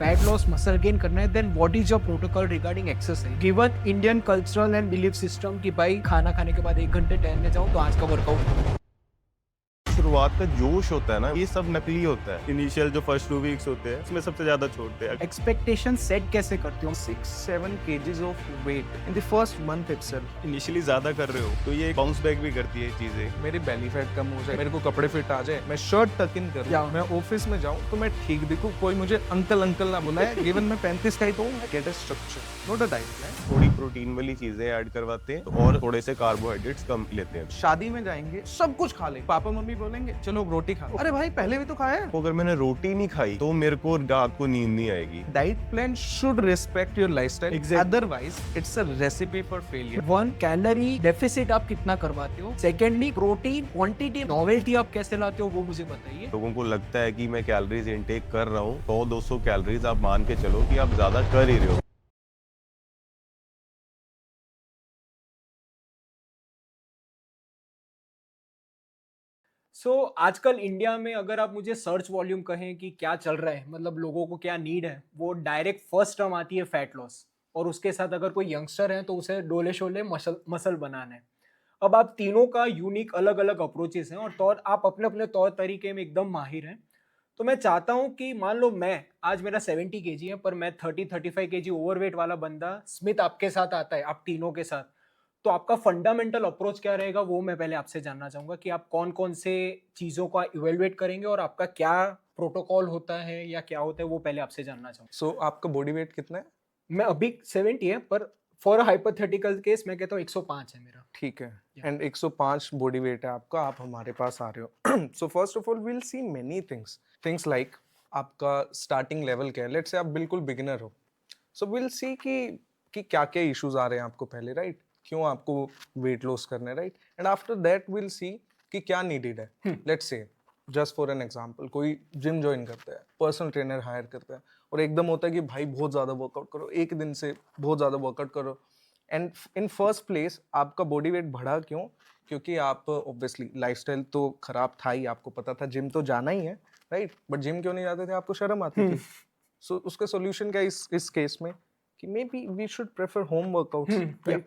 fat loss, muscle gain करना है, then what is your protocol regarding exercise? Given Indian cultural and belief system कि भाई खाना खाने के बाद 1 घंटे टहलने जाओ तो आज का वर्कआउट। शुरुआत का जोश होता है ना, ये सब नकली होता है। इनिशियल जो फर्स्ट 2 वीक्स होते हैं उसमें सबसे ज्यादा छोड़ते हैं। एक्सपेक्टेशन सेट कैसे करते हो? 6-7 kgs of weight in the first month itself. Initially ज्यादा कर रहे हो तो ये बाउंस बैक भी करती है चीजें। मेरी बेली फैट कम हो जाए, मेरे को कपड़े फिट आ जाए, मैं शर्ट टक इन करूं, या मैं ऑफिस में जाऊं तो मैं ठीक दिखूं, कोई मुझे अंकल अंकल ना बुलाए। गिवन मैं 35 का ही तो हूं, get a structure, not a diet plan. थोड़ी प्रोटीन वाली चीजें ऐड करवाते हैं और थोड़े से कार्बोहाइड्रेट्स कम लेते हैं। शादी में जाएंगे, सब कुछ खा ले, पापा मम्मी बोलेंगे चलो रोटी खा लो। अरे भाई पहले भी तो खाया है। तो अगर मैंने रोटी नहीं खाई तो मेरे को रात को नींद नहीं आएगी। Diet plan should respect your lifestyle, Exactly. Otherwise it's a recipe for failure. 1 calorie deficit आप कितना करवाते हो? सेकेंडली प्रोटीन क्वांटिटी नॉवेल्टी आप कैसे लाते हो वो मुझे बताइए। लोगों को लगता है कि मैं कैलोरीज इनटेक कर रहा हूँ, 100-200 कैलोरीज आप मान के चलो कि आप ज्यादा कर ही रहे हो। आजकल इंडिया में अगर आप मुझे सर्च वॉल्यूम कहें कि क्या चल रहा है, मतलब लोगों को क्या नीड है, वो डायरेक्ट फर्स्ट टर्म आती है फैट लॉस। और उसके साथ अगर कोई यंगस्टर है तो उसे डोले शोले मसल मसल बनाना है। अब आप तीनों का यूनिक अलग अलग अप्रोचेस हैं और तौर आप अपने अपने तौर तरीके में एकदम माहिर हैं। तो मैं चाहता हूं कि मान लो मैं आज मेरा 70 केजी है पर मैं 30-35 केजी ओवरवेट वाला बंदा स्मिथ आपके साथ आता है, आप तीनों के साथ। तो आपका फंडामेंटल अप्रोच क्या रहेगा वो मैं पहले आपसे जानना चाहूंगा कि आप कौन कौन से चीजों का इवेलुएट करेंगे और आपका क्या प्रोटोकॉल होता है या क्या होता है वो पहले आपसे जानना चाहूंगा। सो आपका बॉडी वेट कितना है? मैं अभी 70 है पर फॉर हाइपोथेटिकल केस मैं कहता हूँ 105 है मेरा। ठीक है, Yeah. एंड 105 बॉडी वेट है आपका, आप हमारे पास आ रहे हो। So first of all will see many things like आपका स्टार्टिंग लेवल क्या है। लेट्स से आप बिल्कुल बिगिनर हो, सो विल सी कि क्या क्या इश्यूज आ रहे हैं आपको पहले, राइट? क्यों आपको वेट लॉस करना है, right? And after that will see कि क्या नीडेड है। Let's say just for an example, कोई जिम ज्वाइन करता है, पर्सनल ट्रेनर हायर करता है और एकदम होता है कि भाई बहुत ज़्यादा वर्कआउट करो, एक दिन से बहुत ज़्यादा वर्कआउट करो। एंड इन फर्स्ट प्लेस आपका बॉडी वेट बढ़ा क्यों? क्योंकि आप ऑब्वियसली लाइफस्टाइल तो खराब था ही, आपको पता था जिम तो जाना ही है, राइट? बट जिम क्यों नहीं जाते थे? आपको शर्म आती थी। सो उसका सॉल्यूशन क्या इस केस में कि maybe we should prefer home workouts, right?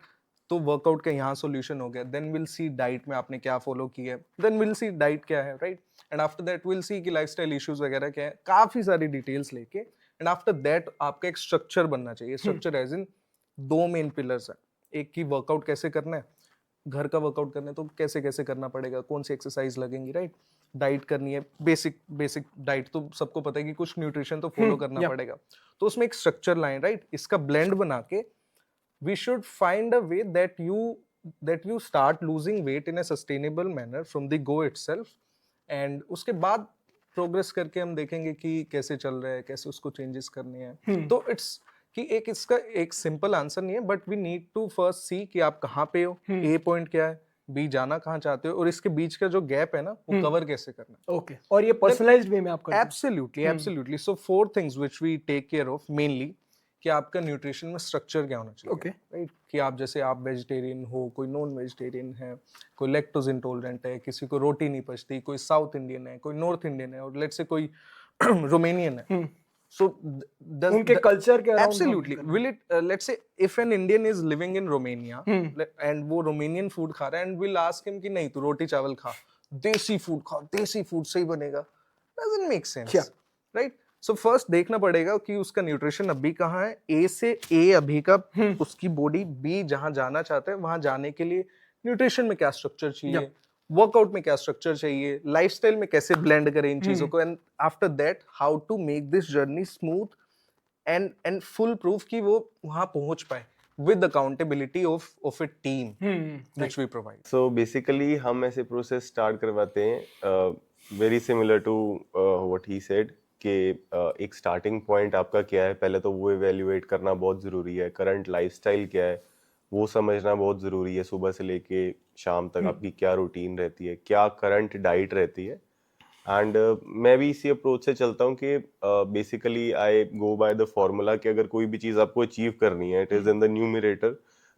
तो वर्कआउट का यहाँ सॉल्यूशन हो गया। देन विल सी डाइट में आपने क्या फॉलो किया है, देन विल सी डाइट क्या है, right? And after that will see कि लाइफस्टाइल इश्यूज वगैरह क्या है, काफी सारी डिटेल्स लेके एंड आफ्टर दैट आपका एक स्ट्रक्चर बनना चाहिए। Structure as in 2 main pillars है। एक की वर्कआउट कैसे करना है, घर का वर्कआउट करना है तो कैसे कैसे करना पड़ेगा, कौन सी एक्सरसाइज लगेंगी, राइट? डाइट करनी है, बेसिक डाइट तो सबको पता है कि कुछ न्यूट्रिशन तो फॉलो करना पड़ेगा। तो उसमें एक स्ट्रक्चर लाइन, राइट? इसका ब्लेंड बना के we should find a way that you start losing weight in a sustainable manner from the go itself, and उसके बाद प्रोग्रेस करके हम देखेंगे कि कैसे चल रहा है, कैसे उसको चेंजेस करने हैं। तो इट्स कि एक इसका एक सिंपल आंसर नहीं है, but we need to first see कि आप कहाँ पे हो, ए पॉइंट क्या है, बी जाना कहाँ चाहते हो और इसके बीच का जो गैप है ना वो कवर कैसे करना है। ओके, और ये पर्सनलाइज्ड वे में आप करते हैं? Absolutely so 4 things which we take care of mainly कि आपका न्यूट्रिशन में स्ट्रक्चर क्या होना चाहिए, Okay. राइट? कि आप जैसे आप वेजिटेरियन हो, कोई नॉन वेजिटेरियन है, कोई लैक्टोज इंटॉलरेंट है, किसी को रोटी नहीं पचती, कोई साउथ इंडियन है, कोई नॉर्थ इंडियन है और लेट्स से कोई रोमानियन है। सो उनके कल्चर के around absolutely will it let's say if an Indian is living in Romania and वो रोमानियन फूड खा रहा है एंड विल आस्क हिम कि नहीं तू रोटी चावल खा, देसी फूड खा, देसी फूड सही बनेगा, doesn't make sense, Yeah. Right? So first देखना पड़ेगा कि उसका न्यूट्रिशन अभी कहाँ है, ए से ए अभी का उसकी बॉडी, बी जहां जाना चाहते हैं वहां जाने के लिए न्यूट्रिशन में क्या स्ट्रक्चर चाहिए, वर्कआउट में क्या स्ट्रक्चर चाहिए, लाइफस्टाइल में कैसे ब्लेंड करें इन चीजों को, and after that how to make this journey smooth and full proof कि वो वहां पहुंच पाए with accountability of a team which we provide. So basically हम ऐसे प्रोसेस स्टार्ट करवाते हैं very similar to what he said कि एक स्टार्टिंग पॉइंट आपका क्या है, पहले तो वो इवेल्युएट करना बहुत ज़रूरी है। करंट लाइफस्टाइल क्या है वो समझना बहुत ज़रूरी है। सुबह से लेके शाम तक आपकी क्या रूटीन रहती है, क्या करंट डाइट रहती है। एंड मैं भी इसी अप्रोच से चलता हूँ कि basically I go by the formula कि अगर कोई भी चीज़ आपको अचीव करनी है, it is in the numerator,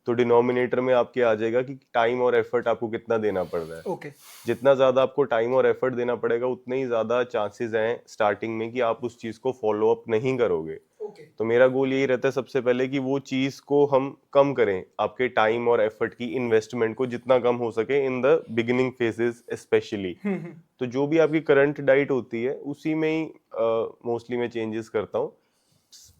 तो डिनोमिनेटर में आपके आ जाएगा कि टाइम और एफर्ट आपको कितना देना पड़ रहा है। ओके जितना ज्यादा आपको टाइम और एफर्ट देना पड़ेगा उतने ही ज्यादा चांसेस हैं स्टार्टिंग में कि आप उस चीज को फॉलो अप नहीं करोगे। ओके तो मेरा गोल यही रहता है सबसे पहले कि वो चीज को हम कम करें, आपके टाइम और एफर्ट की इन्वेस्टमेंट को जितना कम हो सके in the beginning phases specially. तो जो भी आपकी करंट डाइट होती है उसी में ही मोस्टली मैं चेंजेस करता हूँ,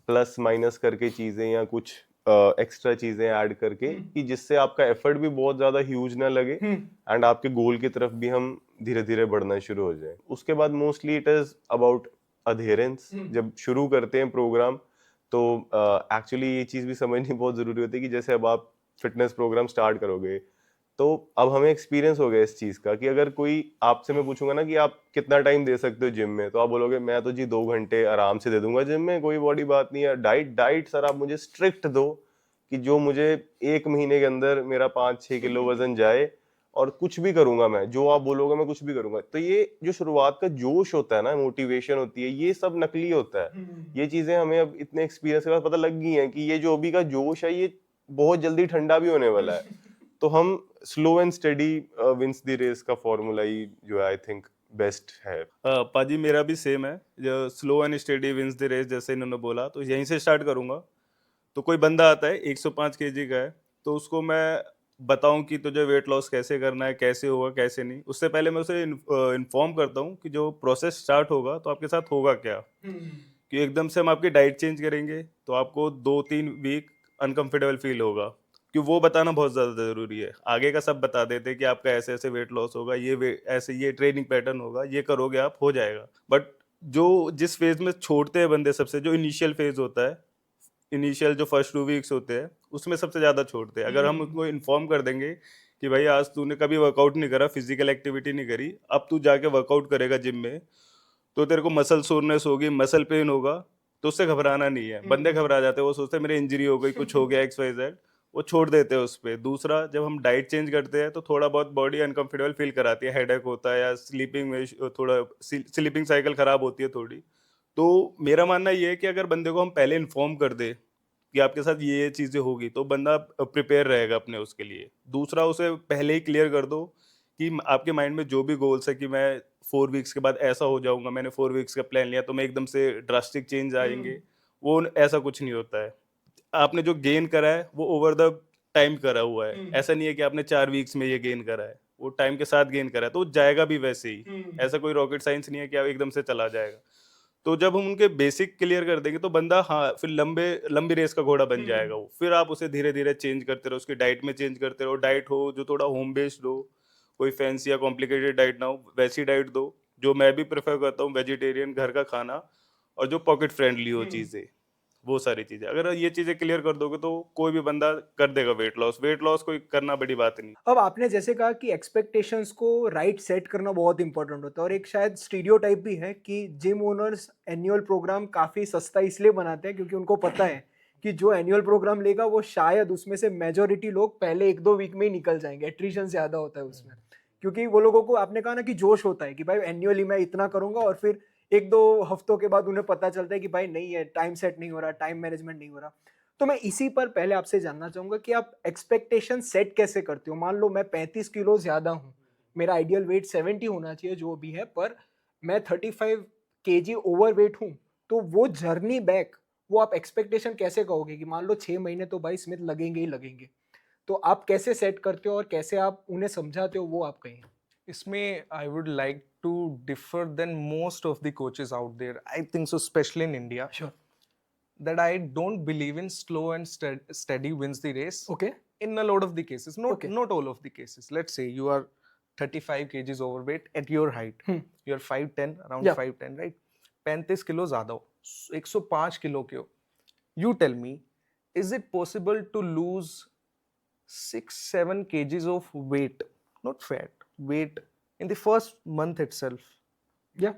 प्लस माइनस करके चीजें या कुछ एक्स्ट्रा चीजें ऐड करके कि जिससे आपका एफर्ट भी बहुत ज्यादा ह्यूज ना लगे एंड आपके गोल की तरफ भी हम धीरे धीरे बढ़ना शुरू हो जाए। उसके बाद mostly it is about adherence. जब शुरू करते हैं प्रोग्राम तो एक्चुअली ये चीज भी समझनी बहुत जरूरी होती है कि जैसे अब आप फिटनेस प्रोग्राम स्टार्ट करोगे तो अब हमें एक्सपीरियंस हो गया इस चीज का कि अगर कोई आपसे मैं पूछूंगा ना कि आप कितना टाइम दे सकते हो जिम में, तो आप बोलोगे मैं तो जी 2 घंटे आराम से दे दूंगा जिम में, कोई बड़ी बात नहीं है। डाइट सर आप मुझे स्ट्रिक्ट दो कि जो मुझे 1 महीने के अंदर मेरा 5-6 किलो वजन जाए और कुछ भी करूंगा मैं, जो आप बोलोगे मैं कुछ भी करूंगा। तो ये जो शुरुआत का जोश होता है ना, मोटिवेशन होती है, ये सब नकली होता है। ये चीजें हमें अब इतने एक्सपीरियंस के बाद पता लग गई हैं कि ये जो अभी का जोश है ये बहुत जल्दी ठंडा भी होने वाला है। तो हम slow and steady wins the race का फॉर्मूला ही जो है आई थिंक बेस्ट है। पाजी मेरा भी सेम है, जो slow and steady wins the race जैसे इन्होंने बोला, तो यहीं से स्टार्ट करूंगा। तो कोई बंदा आता है 105 केजी का है, तो उसको मैं बताऊं कि तुझे वेट लॉस कैसे करना है, कैसे होगा कैसे नहीं, उससे पहले मैं उसे इन्फॉर्म करता हूँ कि जो प्रोसेस स्टार्ट होगा तो आपके साथ होगा क्या। कि एकदम से हम आपकी डाइट चेंज करेंगे तो आपको 2-3 वीक अनकंफर्टेबल फील होगा, कि वो बताना बहुत ज़्यादा ज़रूरी है। आगे का सब बता देते हैं कि आपका ऐसे ऐसे वेट लॉस होगा, ऐसे ये ट्रेनिंग पैटर्न होगा, ये करोगे आप हो जाएगा। बट जो जिस फेज में छोड़ते हैं बंदे सबसे, जो इनिशियल फेज होता है, इनिशियल जो फर्स्ट 2 वीक्स होते हैं, उसमें सबसे ज़्यादा छोड़ते हैं। अगर हम उनको इन्फॉर्म कर देंगे कि भाई आज तूने कभी वर्कआउट नहीं करा, फिजिकल एक्टिविटी नहीं करी, अब तू जाके वर्कआउट करेगा जिम में, तो तेरे को मसल सोरनेस होगी, मसल पेन होगा, तो उससे घबराना नहीं है। बंदे घबरा जाते हैं, वो सोचते हैं मेरे इंजरी हो गई, कुछ हो गया XYZ, वो छोड़ देते हैं उस पे। दूसरा, जब हम डाइट चेंज करते हैं तो थोड़ा बहुत बॉडी अनकंफर्टेबल फील कराती है, हेडेक होता है या स्लीपिंग में थोड़ा स्लीपिंग साइकिल खराब होती है थोड़ी। तो मेरा मानना ये है कि अगर बंदे को हम पहले इन्फॉर्म कर दे कि आपके साथ ये चीज़ें होगी, तो बंदा प्रिपेयर रहेगा अपने उसके लिए। दूसरा, उसे पहले ही क्लियर कर दो कि आपके माइंड में जो भी गोल्स है कि मैं 4 वीक्स के बाद ऐसा हो जाऊंगा, मैंने 4 वीक्स का प्लान लिया तो मैं एकदम से ड्रास्टिक चेंज आएंगे, वो ऐसा कुछ नहीं होता है। आपने जो गेन करा है वो ओवर द टाइम करा हुआ है। ऐसा नहीं है कि आपने 4 वीक्स में ये गेन करा है, वो टाइम के साथ गेन करा है, तो वो जाएगा भी वैसे ही। ऐसा कोई रॉकेट साइंस नहीं है कि आप एकदम से चला जाएगा। तो जब हम उनके बेसिक क्लियर कर देंगे तो बंदा, हाँ, फिर लंबी रेस का घोड़ा बन जाएगा वो। फिर आप उसे धीरे धीरे चेंज करते रहो, उसकी डाइट में चेंज करते रहो। डाइट हो जो थोड़ा होम बेस्ड हो, कोई फैंसी या कॉम्प्लिकेटेड डाइट ना हो, वैसी डाइट दो। जो मैं भी प्रेफर करता हूँ, वेजिटेरियन, घर का खाना, और जो पॉकेट फ्रेंडली हो चीज़ें, वो सारी चीज़ें। अगर ये चीज़ें क्लियर कर दोगे तो कोई भी बंदा कर देगा वेट लॉस। वेट लॉस कोई करना बड़ी बात नहीं। अब आपने जैसे कहा कि एक्सपेक्टेशंस को राइट सेट करना बहुत इंपॉर्टेंट होता है, और एक शायद स्टीरियोटाइप भी है कि जिम ओनर्स एनुअल प्रोग्राम काफ़ी सस्ता इसलिए बनाते हैं क्योंकि उनको पता है कि जो एनुअल प्रोग्राम लेगा वो शायद उसमें से मेजोरिटी लोग पहले 1-2 वीक में ही निकल जाएंगे, एट्रिशन ज़्यादा होता है उसमें। क्योंकि वो लोगों को, आपने कहा ना कि जोश होता है कि भाई एनुअली मैं इतना करूंगा, और फिर 1-2 हफ्तों के बाद उन्हें पता चलता है कि भाई नहीं है, टाइम सेट नहीं हो रहा, टाइम मैनेजमेंट नहीं हो रहा। तो मैं इसी पर पहले आपसे जानना चाहूंगा कि आप एक्सपेक्टेशन सेट कैसे करते हो। मान लो मैं 35 किलो ज्यादा हूँ, मेरा आइडियल वेट 70 होना चाहिए जो भी है, पर मैं 35 kg ओवर वेट हूँ, तो वो जर्नी बैक, वो आप एक्सपेक्टेशन कैसे कहोगे कि मान लो 6 महीने तो भाई स्मिथ लगेंगे ही लगेंगे, तो आप कैसे सेट करते हो और कैसे आप उन्हें समझाते हो, वो आप कहें। इसमें I would like to differ than most of the coaches out there, I think so, specially in India, sure. that I don't believe in slow and steady wins the race. Okay. In a lot of the cases, not Okay. not all of the cases. Let's say you are 35 kgs overweight at your height. You are 5'10", around Yeah. 5'10", right? 35 kilo ज्यादा हो, 105 kilo के हो. You tell me, is it possible to lose 6-7 kgs of weight, not fat, weight in the first month itself? या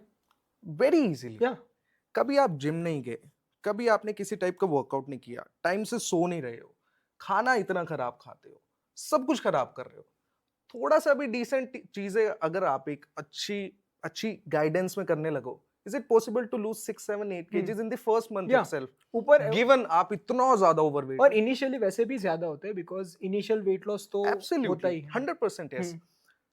Very easily. या कभी आप gym नहीं गए, कभी आपने किसी टाइप का वर्कआउट नहीं किया, टाइम से सो नहीं रहे हो, खाना इतना खराब खाते हो, सब कुछ खराब कर रहे हो, थोड़ा सा भी डिसेंट चीजें अगर आप एक अच्छी अच्छी गाइडेंस में करने लगो, Is it possible to lose 6, 7, 8 kgs in the first month Yeah. itself? ऊपर Given आप इतना ज्यादा overweight और हो। इनिशियली वैसे भी ज्यादा होते हैं बिकॉज इनिशियल वेट लॉस तो होता Absolutely, ही है 100% yes. Hmm,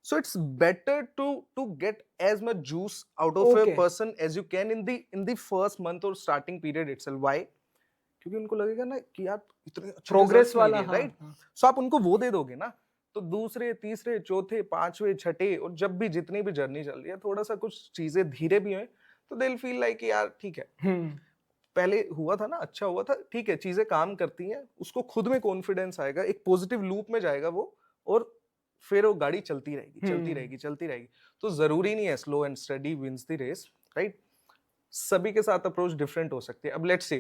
So it's better to get as much juice out of a Okay. person as you can in the first month or starting period itself. Why? क्योंकि उनको लगेगा ना कि यार इतने अच्छे प्रोग्रेस results मिल वाला गए, हाँ, right? हाँ, So आप उनको वो दे दोगे ना, तो दूसरे, तीसरे, चौथे, पांचवे, छठे और जब भी जितनी भी जर्नी चल रही है, थोड़ा सा कुछ चीजें धीरे भी हैं, तो they'll feel like यार ठीक है, हम्म, पहले हुआ था ना, अच्छा हुआ था, ठीक है, चीजें काम करती हैं, उसको खुद में कॉन्फिडेंस आएगा, एक पॉजिटिव लूप में जाएगा वो, और फिर वो गाड़ी चलती रहेगी, चलती हम्म। रहेगी, चलती रहेगी। तो जरूरी नहीं है slow and study wins the race, right? सभी के साथ अप्रोच डिफरेंट हो सकती है। अब लेट्स से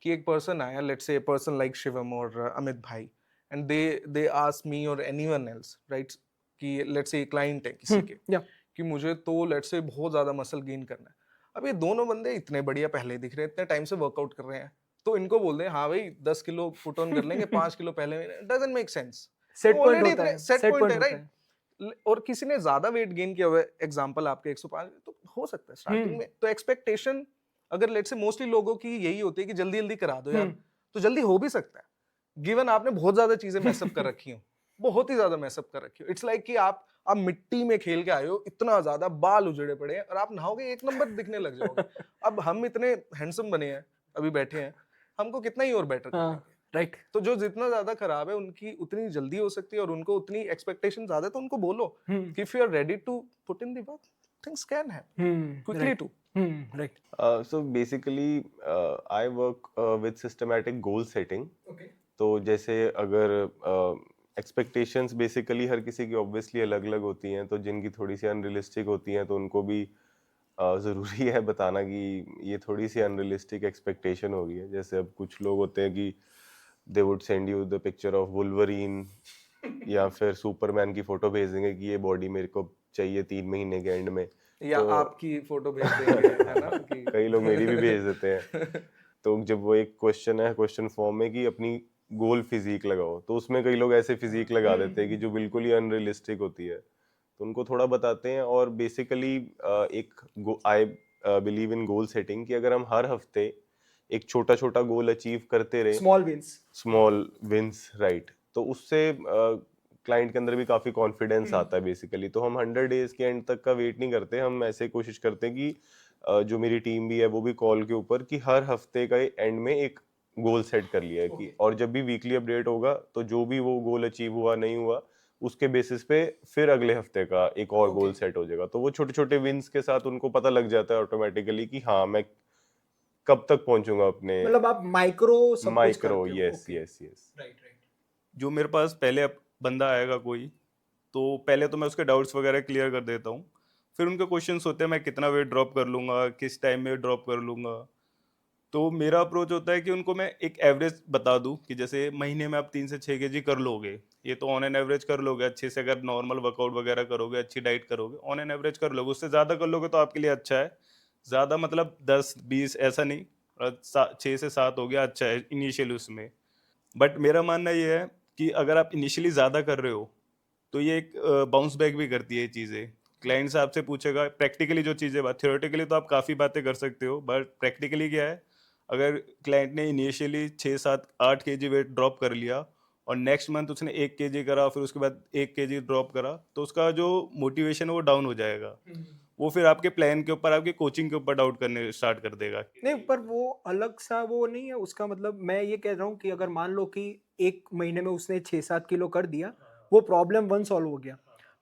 कि एक पर्सन आया, let's say person like Shivam और अमित भाई, एंड दे आस्क मी और एनीवन एल्स, राइट, कि लेट्स से क्लाइंट है किसी के, या कि मुझे तो लेट्स से बहुत ज्यादा मसल गेन करना है। अब ये दोनों बंदे इतने बढ़िया पहले दिख रहे हैं, इतने टाइम से वर्कआउट कर रहे हैं, तो इनको बोल दें हाँ भाई 10 किलो पुट ऑन कर लेंगे 5 किलो पहले, doesn't make sense. Set point already होता है, इतने सेट सेट पॉइंट है, होता राइट? और किसी ने ज्यादा वेट गेन किया हुआ है, एग्जांपल आपके 105, तो हो सकता है स्टार्टिंग में। तो एक्सपेक्टेशन अगर लेट्स से मोस्टली लोगों की यही होती है कि जल्दी जल्दी करा दो यार, तो जल्दी हो भी सकता है, गिवन आपने बहुत ज्यादा चीजें मैसअप कर रखी हो, बहुत ही ज्यादा मैसअप कर रखी हो। इट्स लाइक कि आप मिट्टी में खेल के आए हो, इतना ज्यादा बाल उजड़े पड़े हैं, और आप नहाओगे एक नंबर दिखने लग जाओगे। अब हम इतने हैंडसम बने हैं, अभी बैठे हैं, हमको कितना ही और बेटर कर हाँ, देंगे। राइट। तो जो जितना ज्यादा खराब है उनकी उतनी जल्दी हो सकती है, और उनको उतनी एक्सपेक्टेशन ज्यादा है, तो उनको बोलो कि if you are ready to put in the work, things can happen quickly too. Right. So basically, I work with systematic goal setting. Okay. तो जैसे अगर एक्सपेक्टेशंस बेसिकली हर किसी की ऑब्वियसली अलग अलग होती हैं, तो जिनकी थोड़ी सी अनरियलिस्टिक होती हैं, तो उनको भी ज़रूरी है बताना कि ये थोड़ी सी अनरियलिस्टिक एक्सपेक्टेशन हो गई है। जैसे अब कुछ लोग होते हैं कि they would send you the picture of Wolverine या फिर सुपरमैन की फोटो भेज देंगे कि ये बॉडी मेरे को चाहिए 3 महीने के एंड में। या तो आपकी फोटो भेज देंगे, है ना, कि कई लोग मेरी भी भेज देते हैं। तो जब वो एक क्वेश्चन है क्वेश्चन फॉर्म में कि अपनी गोल फिजिक लगाओ, तो उसमें कई लोग ऐसे फिजिक लगा देते हैं कि जो बिल्कुल ही अनरियलिस्टिक होती है, तो उनको थोड़ा बताते हैं। और बेसिकली एक I believe in goal setting कि अगर हम हर हफ्ते एक छोटा छोटा गोल अचीव करते रहे, small wins. Small wins, right, तो उससे क्लाइंट के अंदर भी काफी कॉन्फिडेंस आता है बेसिकली। तो हम 100 डेज के एंड तक का वेट नहीं करते, हम ऐसे कोशिश करते हैं कि जो मेरी टीम भी है वो भी कॉल के ऊपर कि हर हफ्ते का एंड में एक गोल सेट कर लिया है कि, और जब भी वीकली अपडेट होगा तो जो भी वो गोल अचीव हुआ नहीं हुआ उसके बेसिस पे फिर अगले हफ्ते का एक और गोल सेट हो जाएगा। तो वो छोटे छोटे विंस के साथ उनको पता लग जाता है ऑटोमेटिकली कि हाँ मैं कब तक पहुंचूंगा अपने मतलब आप माइक्रो सब कुछ माइक्रो। करते हो। Yes Okay. Yes yes. Right, right. जो मेरे पास पहले बंदा आएगा कोई, तो पहले तो मैं उसके डाउट्स वगैरह क्लियर कर देता हूँ। फिर उनके क्वेश्चंस होते हैं मैं कितना वेट ड्रॉप कर लूँगा, किस टाइम में ड्रॉप कर लूँगा। तो मेरा अप्रोच होता है कि उनको मैं एक एवरेज बता दूं कि जैसे महीने में आप 3 से 6 केजी कर लोगे, ये तो ऑन एन एवरेज कर लोगे अच्छे से, अगर नॉर्मल वर्कआउट वगैरह करोगे, अच्छी डाइट करोगे, ऑन एन एवरेज कर लोगे। उससे ज़्यादा कर लोगे तो आपके लिए अच्छा है। ज़्यादा मतलब 10-20 ऐसा नहीं, 6 से 7 हो गया, अच्छा है इनिशियल उसमें। बट मेरा मानना ये है कि अगर आप इनिशियली ज़्यादा कर रहे हो तो ये एक बाउंस बैक भी करती है ये चीज़ें। क्लाइंट से आपसे पूछेगा प्रैक्टिकली जो चीज़ें, बात थियोरेटिकली तो आप काफ़ी बातें कर सकते हो, बट प्रैक्टिकली क्या है, अगर क्लाइंट ने इनिशियली 6-7-8 केजी वेट ड्रॉप कर लिया और नेक्स्ट मंथ उसने 1 केजी करा, फिर उसके बाद 1 केजी ड्रॉप करा, तो उसका जो मोटिवेशन है वो डाउन हो जाएगा। वो फिर आपके प्लान के ऊपर, आपकी कोचिंग के ऊपर डाउट करने स्टार्ट कर देगा। नहीं, पर वो अलग सा वो नहीं है उसका मतलब। मैं ये कह रहा हूँ कि अगर मान लो कि 1 महीने में उसने 6-7 किलो कर दिया, वो प्रॉब्लम 1 सॉल्व हो गया,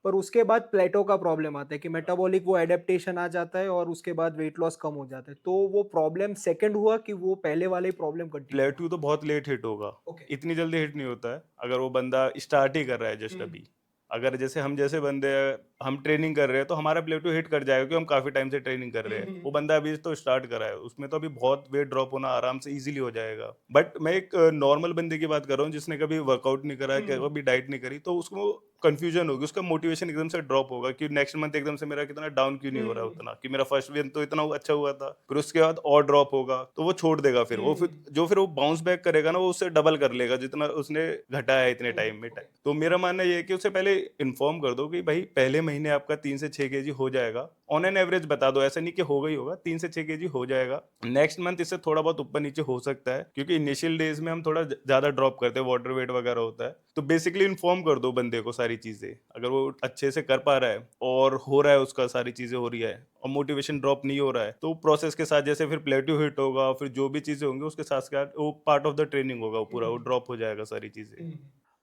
पर उसके बाद प्लेटो का प्रॉब्लम आता है कि मेटाबॉलिक वो एडेप्टेशन आ जाता है और उसके बाद वेट लॉस कम हो जाता है। तो वो प्रॉब्लम सेकंड हुआ कि वो पहले वाले प्रॉब्लम कंटिन्यू। प्लेटू तो बहुत लेट हिट होगा, Okay. इतनी जल्दी हिट नहीं होता है अगर वो बंदा स्टार्ट ही कर रहा है जस्ट अभी। अगर जैसे हम जैसे बंदे हैं, हम ट्रेनिंग कर रहे हैं, तो हमारा प्लेटू हिट कर जाएगा क्योंकि हम काफी टाइम से ट्रेनिंग कर रहे हैं। वो बंदा अभी तो स्टार्ट कर रहा है, उसमें तो अभी बहुत वेट ड्रॉप होना आराम से इजीली हो जाएगा। बट मैं एक नॉर्मल बंदे की बात कर रहा हूँ जिसने कभी वर्कआउट नहीं करा, कभी डाइट नहीं करी, तो उसको कंफ्यूजन होगी, उसका मोटिवेशन एकदम से ड्रॉप होगा कि नेक्स्ट मंथ एकदम से मेरा कितना डाउन क्यों नहीं हो रहा है उतना, कि मेरा फर्स्ट वीक तो इतना अच्छा हुआ था, फिर उसके बाद और ड्रॉप होगा तो वो छोड़ देगा, फिर वो फिर वो बाउंस बैक करेगा ना, वो उससे डबल कर लेगा जितना उसने घटाया है इतने टाइम में। तो मेरा मानना ये है कि उसे पहले इन्फॉर्म कर दो कि भाई पहले महीने आपका 3 से 6 केजी हो जाएगा, ऑन एन एवरेज बता दो, ऐसा नहीं कि होगा ही होगा, 3 से 6 केजी हो जाएगा। नेक्स्ट मंथ इससे थोड़ा बहुत ऊपर नीचे हो सकता है, क्योंकि इनिशियल डेज में हम थोड़ा ज्यादा ड्रॉप करते हैं, वाटर वेट वगैरह होता है। तो बेसिकली इन्फॉर्म कर दो बंदे को सारी चीजें, अगर वो अच्छे से कर पा रहा है और हो रहा है उसका, सारी चीजें हो रही है और मोटिवेशन ड्रॉप नहीं हो रहा है, तो प्रोसेस के साथ जैसे फिर प्लेट्यू हिट होगा, फिर जो भी चीजें होंगी उसके साथ साथ वो पार्ट ऑफ द ट्रेनिंग होगा, वो पूरा वो ड्रॉप हो जाएगा सारी चीजें।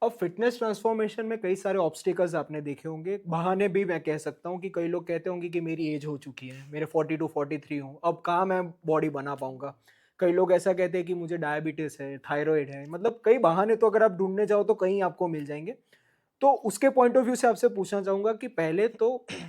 अब फिटनेस ट्रांसफॉर्मेशन में कई सारे ऑब्स्टिकल्स आपने देखे होंगे, बहाने भी मैं कह सकता हूँ कि कई लोग कहते होंगे कि मेरी एज हो चुकी है, मेरे 42 43 हूँ, अब कहाँ मैं बॉडी बना पाऊंगा। कई लोग ऐसा कहते हैं कि मुझे डायबिटीज है, थायराइड है, मतलब कई बहाने तो अगर आप ढूंढने जाओ तो कहीं आपको मिल जाएंगे। तो उसके पॉइंट ऑफ व्यू से आपसे पूछना चाहूंगा कि पहले तो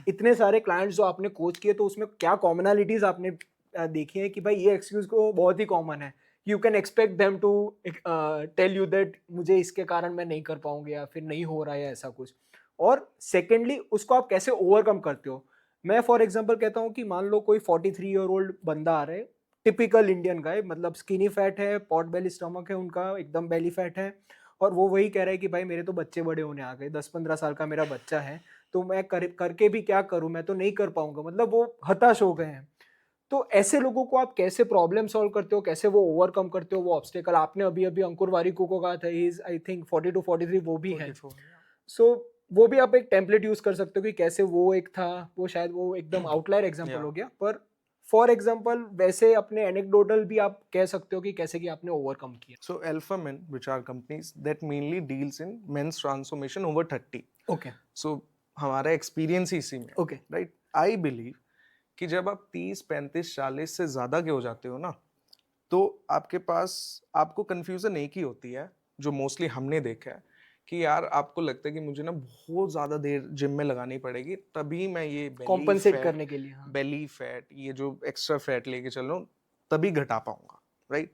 इतने सारे क्लाइंट्स जो आपने कोच किए, तो उसमें क्या कॉमनैलिटीज आपने देखी है कि भाई ये एक्सक्यूज को बहुत ही कॉमन है, you can expect them to tell you that मुझे इसके कारण मैं नहीं कर पाऊंगा या फिर नहीं हो रहा है ऐसा कुछ। और सेकेंडली उसको आप कैसे ओवरकम करते हो। मैं फॉर एग्जांपल कहता हूँ कि मान लो कोई 43 ईयर ओल्ड बंदा आ रहा है, टिपिकल इंडियन गाय, मतलब स्किनी फैट है, पॉट बेली स्टमक है उनका, एकदम बेली फैट है, और वो वही कह रहा है कि भाई मेरे तो बच्चे बड़े होने आ गए, 10-15 साल का मेरा बच्चा है, तो मैं करके भी क्या करूं, मैं तो नहीं कर पाऊंगा, मतलब वो हताश हो गए हैं। तो ऐसे लोगों को आप कैसे प्रॉब्लम सॉल्व करते हो, कैसे वो ओवरकम करते हो वो ऑब्स्टेकल। आपने अभी अभी अंकुर वारिकू को कहा था, इज आई थिंक 42 43 वो भी है, 44, सो वो भी आप एक टेम्पलेट यूज कर सकते हो कि कैसे वो एक था, वो शायद वो एकदम आउटलायर एग्जांपल Yeah. हो गया, पर फॉर एग्जांपल वैसे अपने एनेक्डोटल भी आप कह सकते हो कि कैसे कि आपने ओवरकम किया। So Alpha Men, which are companies that mainly deals in men's transformation over 30. Okay So हमारा एक्सपीरियंस ही इसी में, ओके राइट। आई बिलीव कि जब आप 30 35 40 से ज्यादा के हो जाते हो ना, तो आपके पास आपको कंफ्यूजन एक ही होती है, जो मोस्टली हमने देखा है, कि यार आपको लगता है कि मुझे ना बहुत ज्यादा देर जिम में लगानी पड़ेगी, तभी मैं ये कॉम्पनसेट करने के लिए। हाँ। बेली फैट, ये जो एक्स्ट्रा फैट लेके चल रहा हूँ, तभी घटा पाऊंगा, राइट।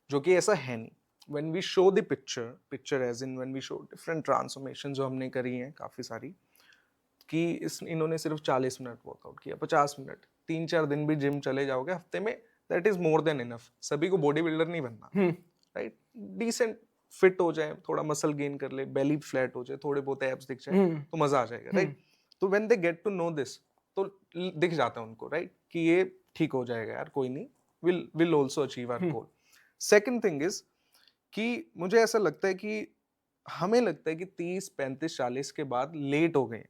जो कि ऐसा है नहीं। when we show the picture as in when we show different transformation जो हमने करी हैं काफ़ी सारी, कि इन्होंने सिर्फ 40 मिनट वर्कआउट किया, 50 मिनट, 3-4 दिन भी जिम चले जाओगे हफ्ते में, that is more than enough. सभी को बॉडी बिल्डर नहीं बनना, राइट। डिसेंट फिट हो जाए, थोड़ा मसल गेन कर ले, बेली फ्लैट हो जाए, थोड़े बहुत एब्स दिख जाए, तो मजा आ जाएगा, राइट। तो when they get to know this, तो दिख जाता है उनको, राइट, कि ये ठीक हो जाएगा यार, कोई नहीं, will also achieve our goal. Second thing is कि मुझे ऐसा लगता है कि हमें लगता है कि 30 35 40 के बाद लेट हो गए,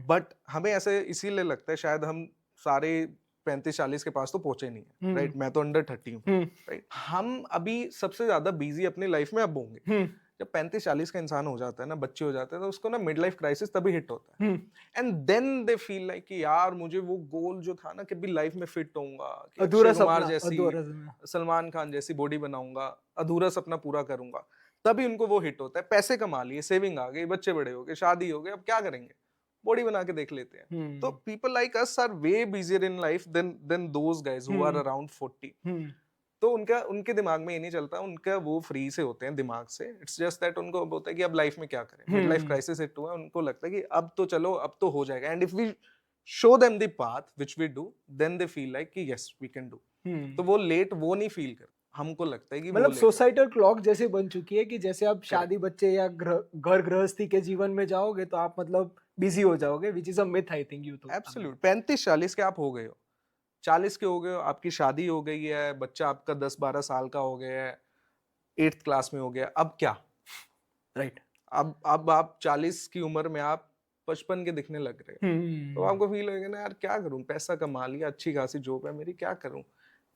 बट हमें ऐसे इसीलिए लगता है, शायद हम सारे 35 40 के पास तो पहुंचे नहीं है, राइट। मैं तो अंडर 30 हूँ, राइट। हम अभी सबसे ज्यादा बिजी अपनी लाइफ में अब होंगे। जब 35 40 का इंसान हो जाता है ना, बच्चे हो जाते हैं, तो उसको ना मिड लाइफ क्राइसिस तभी हिट होता है, and then they feel like कि यार मुझे वो गोल जो था ना कि भी लाइफ में फिट होऊंगा, कि अधूरा अक्षय कुमार सपना, जैसी, अधूरा सपना। सलमान खान जैसी बॉडी बनाऊंगा, अधूरा सपना पूरा करूंगा, तभी उनको वो हिट होता है। पैसे कमा लिए, सेविंग आ गई, बच्चे बड़े हो गए, शादी हो गई, अब क्या करेंगे, बॉडी बना के देख लेते हैं। तो people like us are way busier in life than those guys who are around 40। तो उनके दिमाग में ये नहीं चलता, उनका वो फ्री से होते हैं दिमाग से। इट्स जस्ट दैट उनको होता है कि अब लाइफ में क्या करें, मिड लाइफ क्राइसिस हिट हुआ है, उनको लगता है कि अब तो चलो, अब तो हो जाएगा, and if we show them the path which we do, then they feel like कि यस वी कैन डू। तो वो लेट वो नहीं फील कर, हमको लगता है कि मतलब सोसाइटल क्लॉक जैसे बन चुकी है कि जैसे आप शादी बच्चे या घर गृहस्थी के जीवन में जाओगे तो आप मतलब बिजी हो जाओगे, which is a myth I think you. तो एब्सोल्यूट 35 40 के आप हो गए हो, 40 के हो गए हो, आपकी शादी हो गई है, बच्चा आपका 10-12 साल का हो गया है, 8th क्लास में हो गया, अब क्या, राइट। अब आप 40 की उम्र में आप 55 के दिखने लग रहे हैं, तो आपको फील होगा ना यार क्या करूं, पैसा कमा लिया, अच्छी खासी जॉब है मेरी, क्या करूं,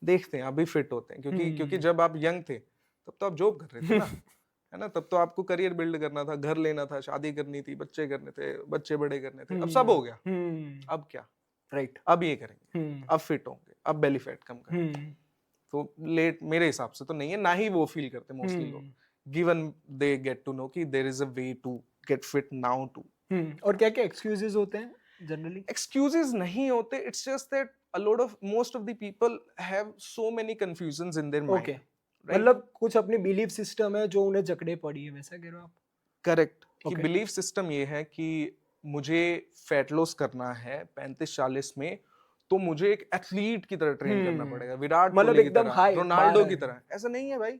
देखते हैं, अभी फिट होते हैं, क्योंकि जब आप यंग थे तब तो आप जॉब कर रहे थे ना, है ना, तब तो आपको करियर बिल्ड करना था, घर लेना था, शादी करनी थी, बच्चे करने थे, बच्चे बड़े करने थे, अब सब हो गया, अब क्या, राइट। अब ये करेंगे, अब फिट होंगे, अब बेली फैट कम करेंगे। तो लेट मेरे हिसाब से तो नहीं है, ना ही वो फील करते मोस्टली लोग, given they get to know कि there is a way to get fit now too. और क्या क्या एक्सक्यूजेस होते हैं जनरली? एक्सक्यूजेस नहीं होते, it's just that a lot of most of the people have so many confusions in their mind, okay, right? मतलब कुछ अपनी बिलीफ सिस्टम है जो उन्हें जकड़े पड़ी है, वैसा कह रहे हो आप? करेक्ट। कि Okay. बिलीफ सिस्टम ये है कि मुझे फैट लॉस करना है 35-40 में, तो मुझे एक एथलीट की तरह ट्रेन करना पड़ेगा, विराट मतलब कोहली की एकदम तरह, हाई रोनाल्डो बार की है। तरह। ऐसा नहीं है भाई,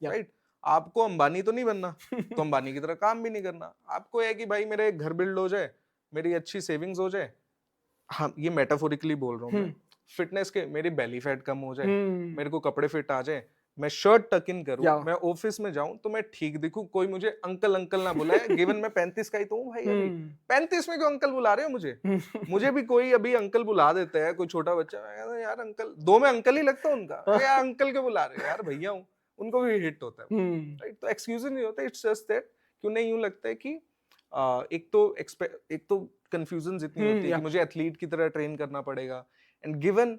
Yeah. राइट? आपको अंबानी तो नहीं बनना, तो अंबानी की तरह काम भी नहीं करना। आपको है कि भाई मेरा एक घर बिल्ड हो जाए, मेरी अच्छी सेविंग्स हो जाए। हाँ, ये मेटाफोरिकली बोल रहा हूँ मैं। फिटनेस के मेरी बेली फैट कम हो जाए, मेरे को कपड़े फिट आ जाए, मैं शर्ट टक इन करूँ, Yeah. मैं ऑफिस में जाऊं तो मैं ठीक दिखूं, कोई मुझे अंकल अंकल ना बुलाए। गिवन मैं 35 का ही तो हूँ भाई अभी। 35 में क्यों अंकल बुला रहे हो मुझे? मुझे भी कोई अभी अंकल बुला देता है, कोई छोटा बच्चा, मैं कहता हूँ, यार अंकल, दो में अंकल ही लगता है उनका। अरे यार अंकल क्यों बुला रहे हो यार, भैया हूँ। उनको भी हिट होता है, राइट? तो एक्सक्यूज नहीं होता, इट्स जस्ट दैट क्यों नहीं यूं लगता है कि एक तो कंफ्यूजन इतनी होती है कि मुझे एथलीट की तरह ट्रेन करना पड़ेगा। And given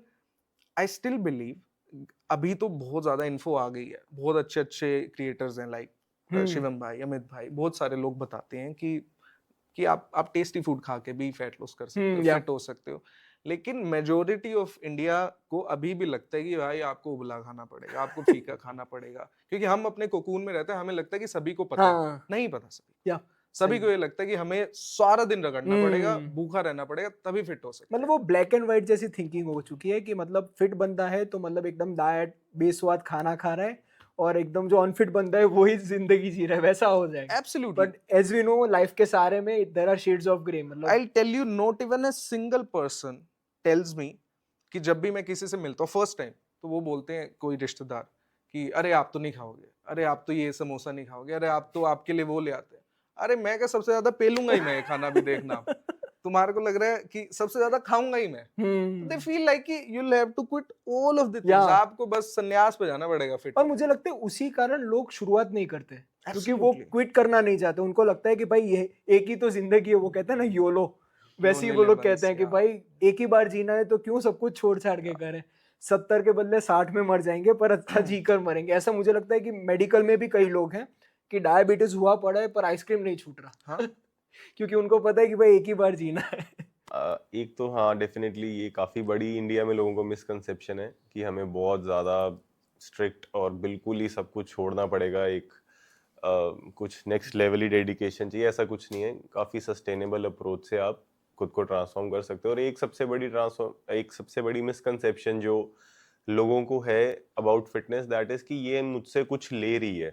I still believe अभी तो बहुत ज्यादा इन्फो आ गई है, बहुत अच्छे अच्छे क्रिएटर्स हैं, लाइक शिवम भाई, अमित भाई, बहुत सारे लोग बताते हैं कि आप टेस्टी फूड खा के भी फैट लॉस कर सकते हो, फिट हो सकते हो। लेकिन मेजोरिटी ऑफ इंडिया को अभी भी लगता है कि भाई आपको उबला खाना पड़ेगा, आपको फीका खाना पड़ेगा, क्योंकि हम अपने कोकून में रहते हैं, हमें लगता है कि सभी को पता है। नहीं पता सभी, सभी को ये लगता है कि हमें सारा दिन रगड़ना पड़ेगा, भूखा रहना पड़ेगा, तभी फिट हो सकते मतलब वो ब्लैक एंड व्हाइट जैसी थिंकिंग हो चुकी है कि मतलब फिट बंदा है तो मतलब एकदम डाइट बेस्वाद खाना खा रहा है, और एकदम जो अनफिट बंदा है वही जिंदगी जी रहा है, वैसा हो जाएगा। Absolutely. But as we know life के सारे में there are shades of grey. मतलब I'll tell you, not even a single person tells me कि जब भी मैं किसी से मिलता हूँ फर्स्ट टाइम, तो वो बोलते हैं कोई रिश्तेदार कि अरे आप तो नहीं खाओगे, अरे आप तो ये समोसा नहीं खाओगे, अरे आप तो आपके लिए वो ले आते हैं। अरे मैं क्या सबसे ज्यादा पेलूंगा ही मैं ये खाना भी, देखना आप। तुम्हारे को लग रहा है कि सबसे ज्यादा खाऊंगा ही मैं। दे फील लाइक कि you have to quit all of the things, Yeah. आपको बस संन्यास पे जाना पड़ेगा फिट। और मुझे लगता है उसी कारण लोग शुरुआत नहीं करते, क्योंकि वो Absolutely. क्विट करना नहीं चाहते। उनको लगता है कि भाई ये एक ही तो जिंदगी है, वो कहते हैं ना योलो, वैसे ही वो लोग कहते हैं कि भाई एक ही बार जीना है तो क्यों सब कुछ छोड़ छाड़ के करें, 70 के बदले 60 में मर जाएंगे पर अच्छा जी कर मरेंगे। ऐसा मुझे लगता है कि मेडिकल में भी कई लोग हैं कि डायबिटीज हुआ पड़ा है पर आइसक्रीम नहीं छूट रहा। हाँ। क्योंकि उनको पता है कि भाई एक ही बार जीना है। एक तो हाँ डेफिनेटली ये काफ़ी बड़ी इंडिया में लोगों को मिसकंसेप्शन है कि हमें बहुत ज़्यादा स्ट्रिक्ट और बिल्कुल ही सब कुछ छोड़ना पड़ेगा, एक कुछ नेक्स्ट लेवल ही डेडिकेशन चाहिए। ऐसा कुछ नहीं है, काफ़ी सस्टेनेबल अप्रोच से आप खुद को ट्रांसफॉर्म कर सकते हो। और एक सबसे बड़ी मिसकंसेप्शन जो लोगों को है अबाउट फिटनेस, दैट इज कि ये मुझसे कुछ ले रही है।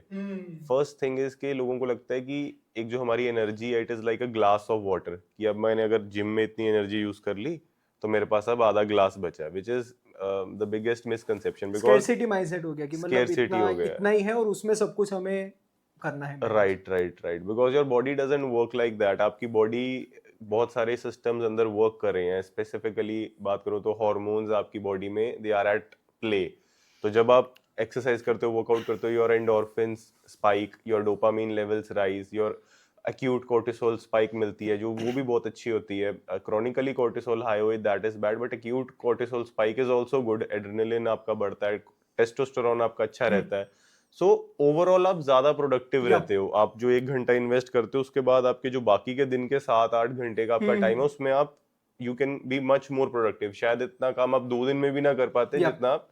फर्स्ट थिंग इज कि लोगों को लगता है कि एक जो हमारी एनर्जी है, it is like a glass of water, कि अब मैंने अगर जिम में इतनी एनर्जी यूज कर ली तो मेरे पास अब आधा ग्लास बचा है, which is the biggest misconception. Because scarcity mindset हो गया कि मतलब Scarcity हो गया। इतना ही है और उसमें सब कुछ हमें करना है। Right, because your body doesn't work like that. आपकी बॉडी बहुत सारे सिस्टम्स अंदर वर्क कर रहे हैं। स्पेसिफिकली बात करो तो हॉर्मोन्स आपकी बॉडी में दे आर एट प्ले। तो जब आप एक्सरसाइज करते हो, वर्कआउट करते हो, your endorphins spike, your dopamine levels rise, your acute cortisol spike मिलती है, जो वो भी बहुत अच्छी होती है। क्रोनिकली कोर्टिसोल हाई हो that is bad, but acute cortisol spike is also good. Adrenaline आपका बढ़ता है, टेस्टोस्टेरोन आपका अच्छा रहता है। सो ओवरऑल आप ज्यादा प्रोडक्टिव रहते हो। आप जो 1 घंटा इन्वेस्ट करते हो, उसके बाद आपके जो बाकी के दिन के 7-8 घंटे का आपका टाइम है, उसमें आप you can be much more productive. शायद इतना काम आप 2 दिन में भी ना कर पाते जितना आप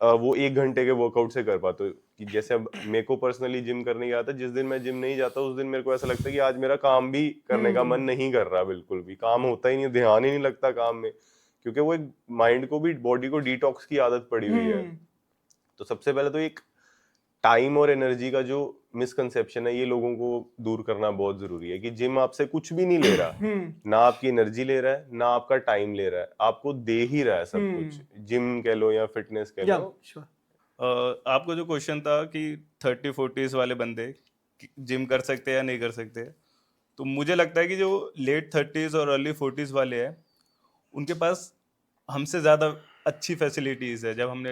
वो 1 घंटे के वर्कआउट से कर पाते हो। कि जैसे अब मेरे को पर्सनली जिम करने गया था, जिस दिन मैं जिम नहीं जाता उस दिन मेरे को ऐसा लगता है कि आज मेरा काम भी करने का मन नहीं कर रहा, बिल्कुल भी काम होता ही नहीं, ध्यान ही नहीं लगता काम में, क्योंकि वो एक माइंड को भी, बॉडी को डिटॉक्स की आदत पड़ी हुई है। तो सबसे पहले तो एक टाइम और एनर्जी का जो मिसकंसेप्शन है, ये लोगों को दूर करना बहुत जरूरी है कि जिम आपसे कुछ भी नहीं ले रहा, ना आपकी एनर्जी ले रहा है, ना आपका टाइम ले रहा है, आपको दे ही रहा है सब कुछ। जिम कह लो या फिटनेस कह लो। आपको जो क्वेश्चन था कि 30-40s वाले बंदे जिम कर सकते हैं या नहीं कर सकते, तो मुझे लगता है कि जो लेट 30s और अर्ली 40s वाले हैं, उनके पास हमसे ज़्यादा अच्छी फैसिलिटीज़ है। जब हमने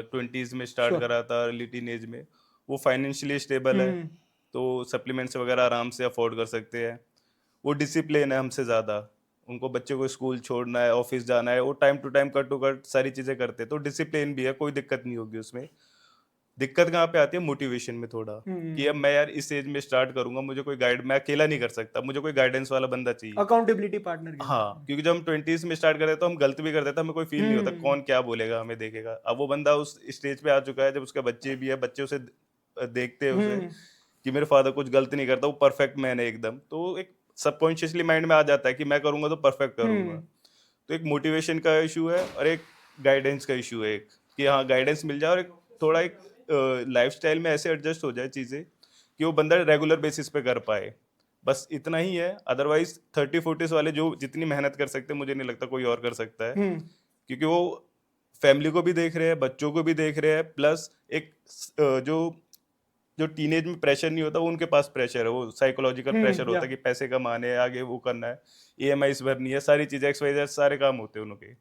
20s में स्टार्ट करा था, अर्ली टीन एज में, वो फाइनेंशियली स्टेबल है, तो सप्लीमेंट्स वगैरह आराम से अफोर्ड कर सकते हैं। वो डिसिप्लिन है हमसे ज़्यादा, उनको बच्चे को स्कूल छोड़ना है, ऑफिस जाना है, वो time to time cut to cut सारी चीज़ें करते हैं, तो डिसिप्लिन भी है, कोई दिक्कत नहीं होगी उसमें। दिक्कत कहाँ पे आती है? मोटिवेशन में थोड़ा, कि अब मैं यार इस एज में स्टार्ट करूंगा, मुझे कोई गाइड, मैं अकेला नहीं कर सकता, मुझे कोई गाइडेंस वाला बंदा चाहिए, अकाउंटेबिलिटी पार्टनर। हाँ, क्योंकि जब हम 20s में स्टार्ट करते तो हम गलत भी कर देते, हमें कोई फील नहीं होता कौन क्या बोलेगा, हमें देखेगा। अब वो बंदा उस स्टेज पे आ चुका है जब उसके बच्चे भी है, बच्चे उसे देखते हैं उसे कि मेरे फादर कुछ गलती नहीं करता, वो परफेक्ट मैन है एकदम, तो एक सबकॉन्शियसली माइंड में आ जाता है कि मैं करूंगा तो परफेक्ट करूंगा। तो एक मोटिवेशन का इशू है और एक गाइडेंस का इशू है, एक कि हाँ गाइडेंस मिल जाए और एक थोड़ा एक लाइफस्टाइल में ऐसे एडजस्ट हो जाए चीज़ें कि वो बंदा रेगुलर बेसिस पे कर पाए, बस इतना ही है। अदरवाइज 30-40 वाले जो जितनी मेहनत कर सकते हैं मुझे नहीं लगता कोई और कर सकता है, क्योंकि वो फैमिली को भी देख रहे हैं, बच्चों को भी देख रहे हैं, प्लस एक जो जो टीनेज में प्रेशर नहीं होता वो उनके पास प्रेशर है, वो साइकोलॉजिकल प्रेशर होता है कि पैसे कमाने हैं, आगे वो करना है, ईएमआईस भरनी है, सारी चीजें XYZ सारे काम होते हैं उनके।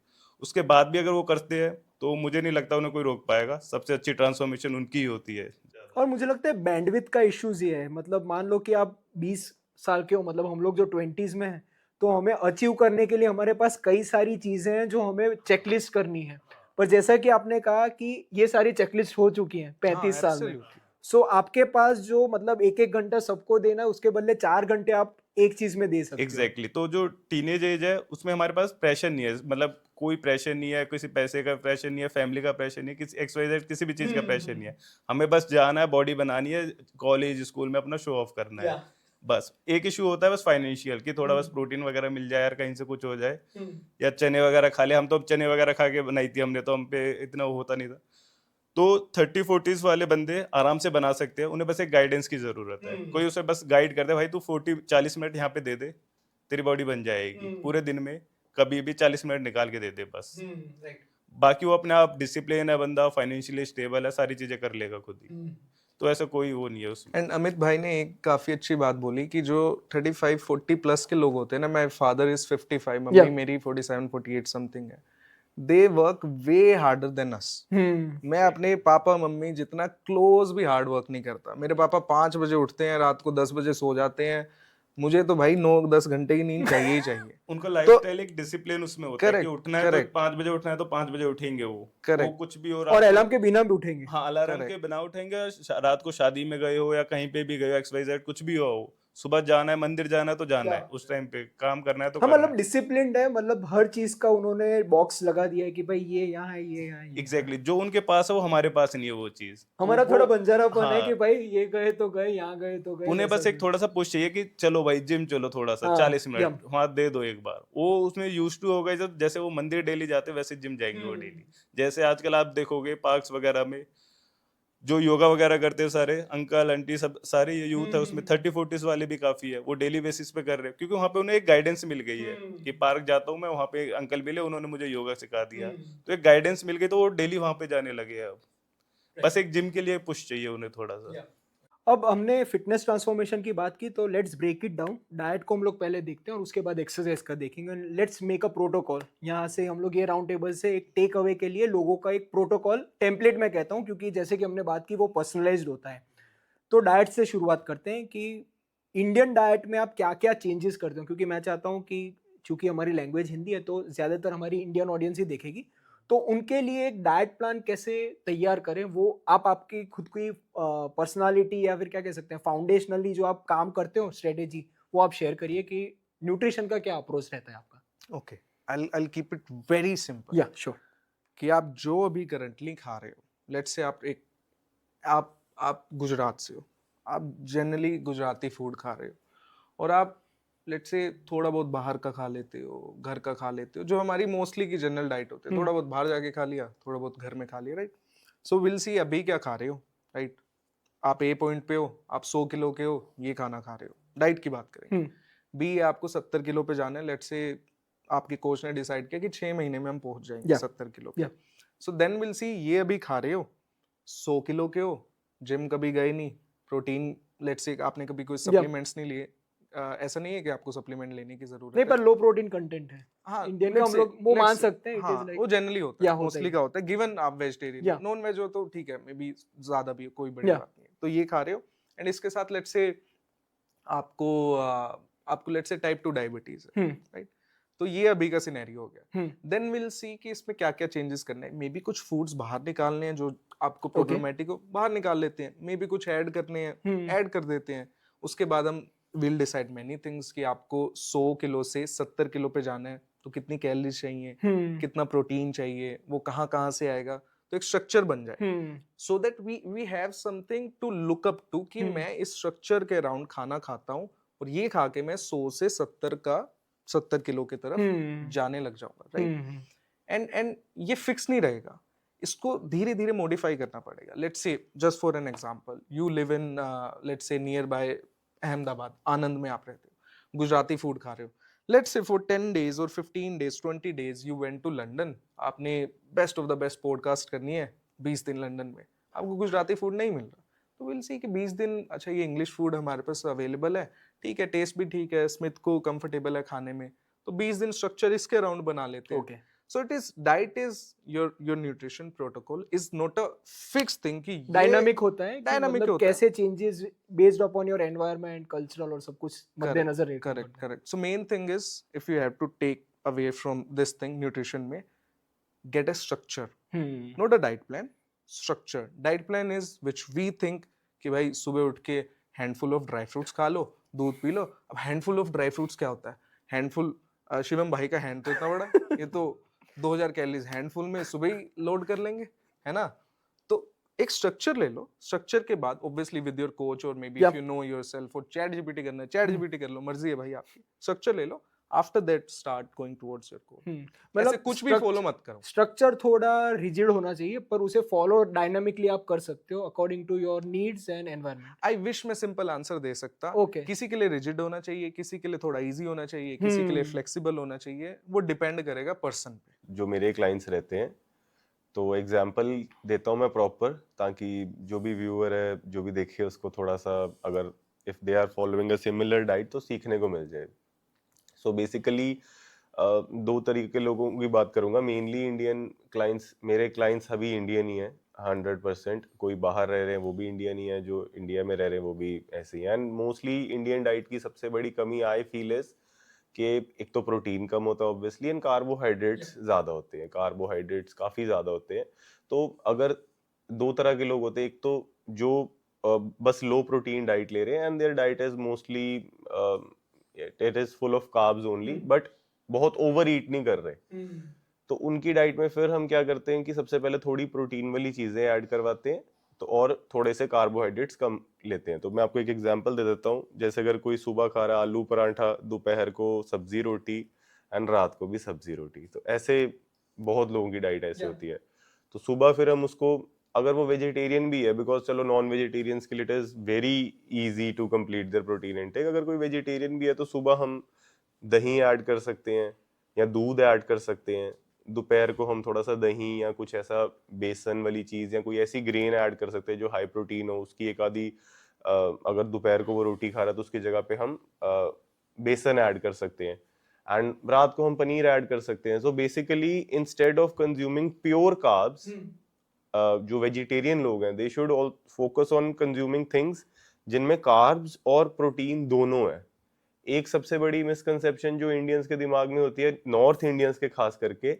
उसके बाद भी अगर वो करते हैं तो मुझे नहीं लगता उन्हें कोई रोक पाएगा, सबसे अच्छी ट्रांसफॉर्मेशन उनकी ही होती है। और मुझे लगता है बैंडविड्थ का इश्यूज ये है, मतलब मान लो कि आप 20 साल के हो, मतलब हम लोग जो 20s में हैं, तो हमें अचीव करने के लिए हमारे पास कई सारी चीजें हैं जो हमें चेकलिस्ट करनी है। पर जैसा कि आपने कहा कि ये सारी चेकलिस्ट हो चुकी हैं 35 साल में, सो आपके पास जो मतलब एक एक घंटा सबको देना है, उसके बदले 4 घंटे आप एक चीज में दे सकते हो। एग्जैक्टली तो जो टीनेज एज है उसमें हमारे पास प्रेशर नहीं है, मतलब कोई प्रेशर नहीं है, किसी पैसे का प्रेशर नहीं है, फैमिली का प्रेशर नहीं है, किसी XYZ किसी भी चीज का प्रेशर नहीं है। हमें बस जाना है, बॉडी बनानी है, कॉलेज स्कूल में अपना शो ऑफ करना है। बस एक इशू होता है बस फाइनेंशियल, कि थोड़ा बस प्रोटीन वगैरह मिल जाए यार, कहीं से कुछ हो जाए, या चने वगैरह खा ले। हम तो अब चने वगैरह खा के बनाई थी हमने, तो हम पे इतना वो होता नहीं था। तो 30-40 वाले बंदे आराम से बना सकते हैं, उन्हें बस एक गाइडेंस की जरूरत है। कोई उसे बस गाइड कर दे, भाई तू 40-40 मिनट यहाँ पे दे दे, तेरी बॉडी बन जाएगी। पूरे दिन में कभी भी 40 मिनट निकाल के दे दे बस। बाकी वो अपने आप डिसिप्लिन है बंदा, फाइनेंशियली स्टेबल है, सारी चीजें कर लेगा खुद ही। तो ऐसा कोई वो नहीं है उसमें। एंड अमित भाई ने एक काफी अच्छी बात बोली कि जो 35-40 प्लस के लोग होते हैं ना, माय फादर इज 55, मम्मी मेरी 47-48 समथिंग है, they work way harder than us. मैं अपने पापा मम्मी जितना क्लोज भी हार्ड वर्क नहीं करता। मेरे पापा 5 बजे उठते हैं, रात को 10 बजे सो जाते हैं, मुझे तो भाई 9-10 घंटे की नींद चाहिए ही चाहिए। उनका लाइफस्टाइल एक डिसिप्लिन उसमें होता है कि उठना है तो 5 बजे उठना है तो 5 बजे उठेंगे वो कुछ भी हो, और अलार्म के बिना भी उठेंगे। हाँ अलार्म के बिना उठेंगे, रात को शादी में गए हो या कहीं पे भी गए हो, XYZ कुछ भी हो, सुबह जाना है, मंदिर जाना है तो जाना है, उस टाइम पे काम करना है तो हाँ, करना मतलब है। डिसिप्लिन्ड है, मतलब हर चीज का उन्होंने बॉक्स लगा दिया है कि भाई ये यहाँ है, ये यहाँ है। एग्जैक्टली जो उनके पास है वो हमारे पास नहीं है वो चीज। हमारा वो- थोड़ा बंजारापन है हाँ, कि भाई ये गए तो गए, यहाँ गए तो गए। उन्हें बस एक थोड़ा सा पुश चाहिए कि चलो भाई जिम चलो थोड़ा सा, 40 मिनट वहां दे दो एक बार, वो उसमें यूज टू हो गए। जब जैसे वो मंदिर डेली जाते वैसे जिम जाएंगे वो डेली। जैसे आजकल आप देखोगे पार्क्स वगैरह में जो योगा वगैरह करते हैं, सारे अंकल आंटी सब सारे ये यूथ है उसमें, 30-40 वाले भी काफी है, वो डेली बेसिस पे कर रहे हैं, क्योंकि वहाँ पे उन्हें एक गाइडेंस मिल गई है कि पार्क जाता हूँ मैं, वहाँ पे अंकल मिले, उन्होंने मुझे योगा सिखा दिया, तो एक गाइडेंस मिल गई, तो वो डेली वहाँ पे जाने लगे हैं अब। बस एक जिम के लिए पुश चाहिए उन्हें थोड़ा सा। अब हमने फिटनेस ट्रांसफॉर्मेशन की बात की, तो let's break it down. Diet को हम लोग पहले देखते हैं और उसके बाद एक्सरसाइज का देखेंगे। Let's make a protocol. यहाँ से हम लोग ये राउंड टेबल से एक टेक अवे के लिए लोगों का एक प्रोटोकॉल टेम्पलेट मैं कहता हूँ, क्योंकि जैसे कि हमने बात की वो पर्सनलाइज्ड होता है। तो डाइट से शुरुआत करते हैं कि इंडियन डाइट में आप क्या क्या चेंजेस करते हो, क्योंकि मैं चाहता हूँ कि चूंकि हमारी लैंग्वेज हिंदी है तो ज़्यादातर हमारी इंडियन ऑडियंस ही देखेगी, तो उनके लिए एक डाइट प्लान कैसे तैयार करें, वो आप आपकी खुद की पर्सनालिटी या फिर क्या कह सकते हैं फाउंडेशनली जो आप काम करते हो स्ट्रेटेजी, वो आप शेयर करिए कि न्यूट्रिशन का क्या अप्रोच रहता है आपका। Okay, I'll keep it very simple. या श्योर। कि आप जो अभी करंटली खा रहे हो, लेट्स से आप गुजरात से हो, आप जनरली गुजराती फूड खा रहे हो, और आप लेट्स से थोड़ा बहुत बाहर का खा लेते हो, घर का खा लेते हो, जो हमारी मोस्टली की जनरल डाइट होती है, थोड़ा बहुत बाहर जाके खा लिया, थोड़ा बहुत घर में खा लिया, राइट। सो विल सी अभी क्या खा रहे हो, राइट। आप ए पॉइंट पे हो, आप 100 किलो के हो, ये खाना खा रहे हो, डाइट की बात करें। बी आपको 70 किलो पे जाना है, लेट्स से आपके कोच ने डिसाइड किया कि 6 महीने में हम पहुंच जाएंगे 70 किलो पे। सो देन विल सी ये अभी खा रहे हो, 100 किलो के हो, जिम कभी गए नहीं, प्रोटीन लेट्स से आपने कभी कोई सप्लीमेंट्स नहीं लिए, ऐसा नहीं है कि आपको सप्लीमेंट लेने की जरूरत नहीं, पर लो प्रोटीन कंटेंट है। हाँ, इंडियन का हम लोग वो मान सकते हैं। हाँ, वो जनरली होता है, मोस्टली का होता है, गिवन आप वेजिटेरियन, नॉन वेज हो तो ठीक है, मे बी ज्यादा भी कोई बड़ी बात नहीं है, तो ये खा रहे हो। एंड इसके साथ लेट्स से आपको लेट्स से टाइप 2 डायबिटीज है, राइट। तो ये अभी का सिनेरियो हो गया। देन विल सी कि इसमें क्या क्या चेंजेस करने हैं। मे बी कुछ फूड्स बाहर निकालने हैं जो आपको प्रॉब्लमेटिक हो, बाहर निकाल लेते हैं। मे बी कुछ ऐड करने हैं, ऐड कर देते हैं। उसके बाद हम विल डिसाइड मेनी थिंग्स कि आपको 100 किलो से 70 किलो पे जाना है तो कितनी कैलोरीज चाहिए, कितना प्रोटीन चाहिए, वो कहाँ कहाँ से आएगा। तो एक स्ट्रक्चर बन जाए, hmm so that we have something to look up to कि मैं इस स्ट्रक्चर के अराउंड खाना खाता हूँ और ये खा के मैं 100 से 70 किलो की तरफ हम्म जाने लग जाऊंगा, राइट? हम्म एंड ये फिक्स नहीं रहेगा, इसको धीरे धीरे मॉडिफाई करना पड़ेगा. Let's say just for an example, you live in let's say nearby Ahmedabad, Anand में आप रहते हो, गुजराती फूड खा रहे हो. लेट्स से फॉर 10 days और 15 days 20 days you went to London, आपने best of the best podcast करनी है 20 दिन लंदन में, आपको गुजराती फूड नहीं मिल रहा, तो विल सी कि 20 दिन अच्छा ये इंग्लिश फूड हमारे पास अवेलेबल है, ठीक है, टेस्ट भी ठीक है, स्मिथ को कंफर्टेबल है खाने में, तो 20 दिन स्ट्रक्चर इसके अराउंड बना लेते हैं. Okay So it is diet is your nutrition protocol is not a fixed thing कि ये डायनामिक होता है कि dynamic मतलब होता है. कैसे changes based upon your environment cultural और सब कुछ मद्देनजर रखना correct पड़ता है। correct. So main thing is if you have to take away from this thing nutrition में, get a structure, not a diet plan, structure. Diet plan is which we think कि भाई सुबह उठ के handful of dry fruits खा लो, दूध P low. अब handful of dry fruits क्या होता है? handful शिवम भाई का हैंड तो इतना बड़ा है, ये तो 2000 कैलोरीज हैंडफुल में सुबह ही लोड कर लेंगे, है ना? तो एक स्ट्रक्चर ले लो, स्ट्रक्चर के बाद ऑब्वियसली विद योर कोच और may be if you know yourself और चैट जीपीटी करना है चैट जीपीटी कर लो, मर्जी है भाई आपकी. स्ट्रक्चर ले लो, after that start going towards your goal. ऐसे कुछ भी फॉलो मत करो. स्ट्रक्चर थोड़ा रिजिड होना चाहिए पर उसे फॉलो डायनामिकली आप कर सकते हो according to your needs and environment. I wish मैं सिंपल आंसर दे सकता. ओके किसी के लिए रिजिड होना चाहिए, किसी के लिए थोड़ा इजी होना चाहिए, किसी के लिए फ्लेक्सिबल होना चाहिए, वो डिपेंड करेगा पर्सन पे. जो मेरे क्लाइंट्स रहते हैं, तो एग्जांपल देता हूँ मैं प्रॉपर, ताकि जो भी व्यूअर है जो भी देखे उसको थोड़ा सा, अगर if they are following a similar diet तो सीखने को मिल जाए. सो बेसिकली 2 तरीके के लोगों की बात करूंगा. मेनली इंडियन क्लाइंट्स, मेरे क्लाइंट्स सभी इंडियन ही हैं 100%. कोई बाहर रह रहे हैं वो भी इंडियन ही है, जो इंडिया में रह रहे हैं वो भी ऐसे ही हैं. एंड मोस्टली इंडियन डाइट की सबसे बड़ी कमी आई फील इज कि एक तो प्रोटीन कम होता है ऑब्वियसली, एंड कार्बोहाइड्रेट्स ज़्यादा होते हैं. कार्बोहाइड्रेट्स काफ़ी ज़्यादा होते हैं. तो अगर 2 तरह के लोग होते हैं, एक तो जो बस लो प्रोटीन डाइट ले रहे हैं and their diet is mostly it is full of carbs only, but बहुत ओवर ईट नहीं कर रहे. तो उनकी डाइट में फिर हम क्या करते हैं कि सबसे पहले थोड़ी प्रोटीन वाली चीज़ें ऐड करवाते हैं, तो और थोड़े से कार्बोहाइड्रेट्स कम लेते हैं. तो मैं आपको एक एग्जांपल दे देता हूँ. जैसे अगर कोई सुबह खा रहा है आलू पराठा, दोपहर को सब्जी रोटी एंड रात को भी सब्जी रोटी, तो ऐसे बहुत लोगों की डाइट ऐसे होती है. तो सुबह फिर हम उसको, अगर वो वेजिटेरियन भी है, बिकॉज चलो नॉन वेजिटेरियंस के लिए it is very easy to complete their protein intake, अगर कोई वेजिटेरियन भी है तो सुबह हम दही ऐड कर सकते हैं या दूध ऐड कर सकते हैं. दोपहर को हम थोड़ा सा दही या कुछ ऐसा बेसन वाली चीज या कोई ऐसी ग्रेन ऐड कर सकते हैं जो हाई प्रोटीन हो. उसकी एक आधी अगर दोपहर को वो रोटी खा रहा है तो उसकी जगह पे हम बेसन ऐड कर सकते हैं. एंड रात को हम पनीर ऐड कर सकते हैं. So basically instead of consuming pure carbs, जो वेजिटेरियन लोग हैं they should focus on consuming things जिनमें कार्ब्स और प्रोटीन दोनों है. एक सबसे बड़ी मिसकंसेप्शन जो इंडियंस के दिमाग में होती है, नॉर्थ इंडियंस के खास करके,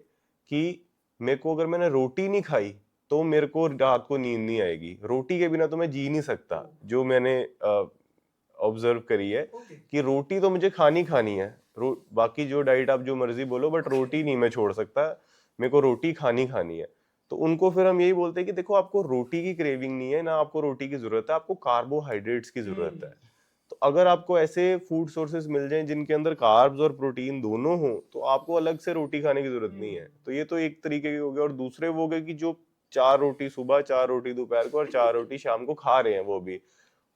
कि मेरे को अगर मैंने रोटी नहीं खाई तो मेरे को रात को नींद नहीं आएगी, रोटी के बिना तो मैं जी नहीं सकता. जो मैंने ऑब्जर्व करी है कि रोटी तो मुझे खानी है, बाकी जो डाइट आप जो मर्जी बोलो, बट रोटी नहीं मैं छोड़ सकता, मेरे को रोटी खानी है. तो उनको फिर हम यही बोलते हैं कि देखो आपको रोटी की क्रेविंग नहीं है, ना आपको रोटी की जरूरत है, आपको कार्बोहाइड्रेट्स की जरूरत है. तो अगर आपको ऐसे फूड सोर्सेज मिल जाएं जिनके अंदर कार्ब्स और प्रोटीन दोनों हो, तो आपको अलग से रोटी खाने की जरूरत नहीं है. तो ये तो एक तरीके के हो गए. और दूसरे वो हो गए कि जो 4 रोटी सुबह, 4 रोटी दोपहर को और 4 रोटी शाम को खा रहे हैं, वो भी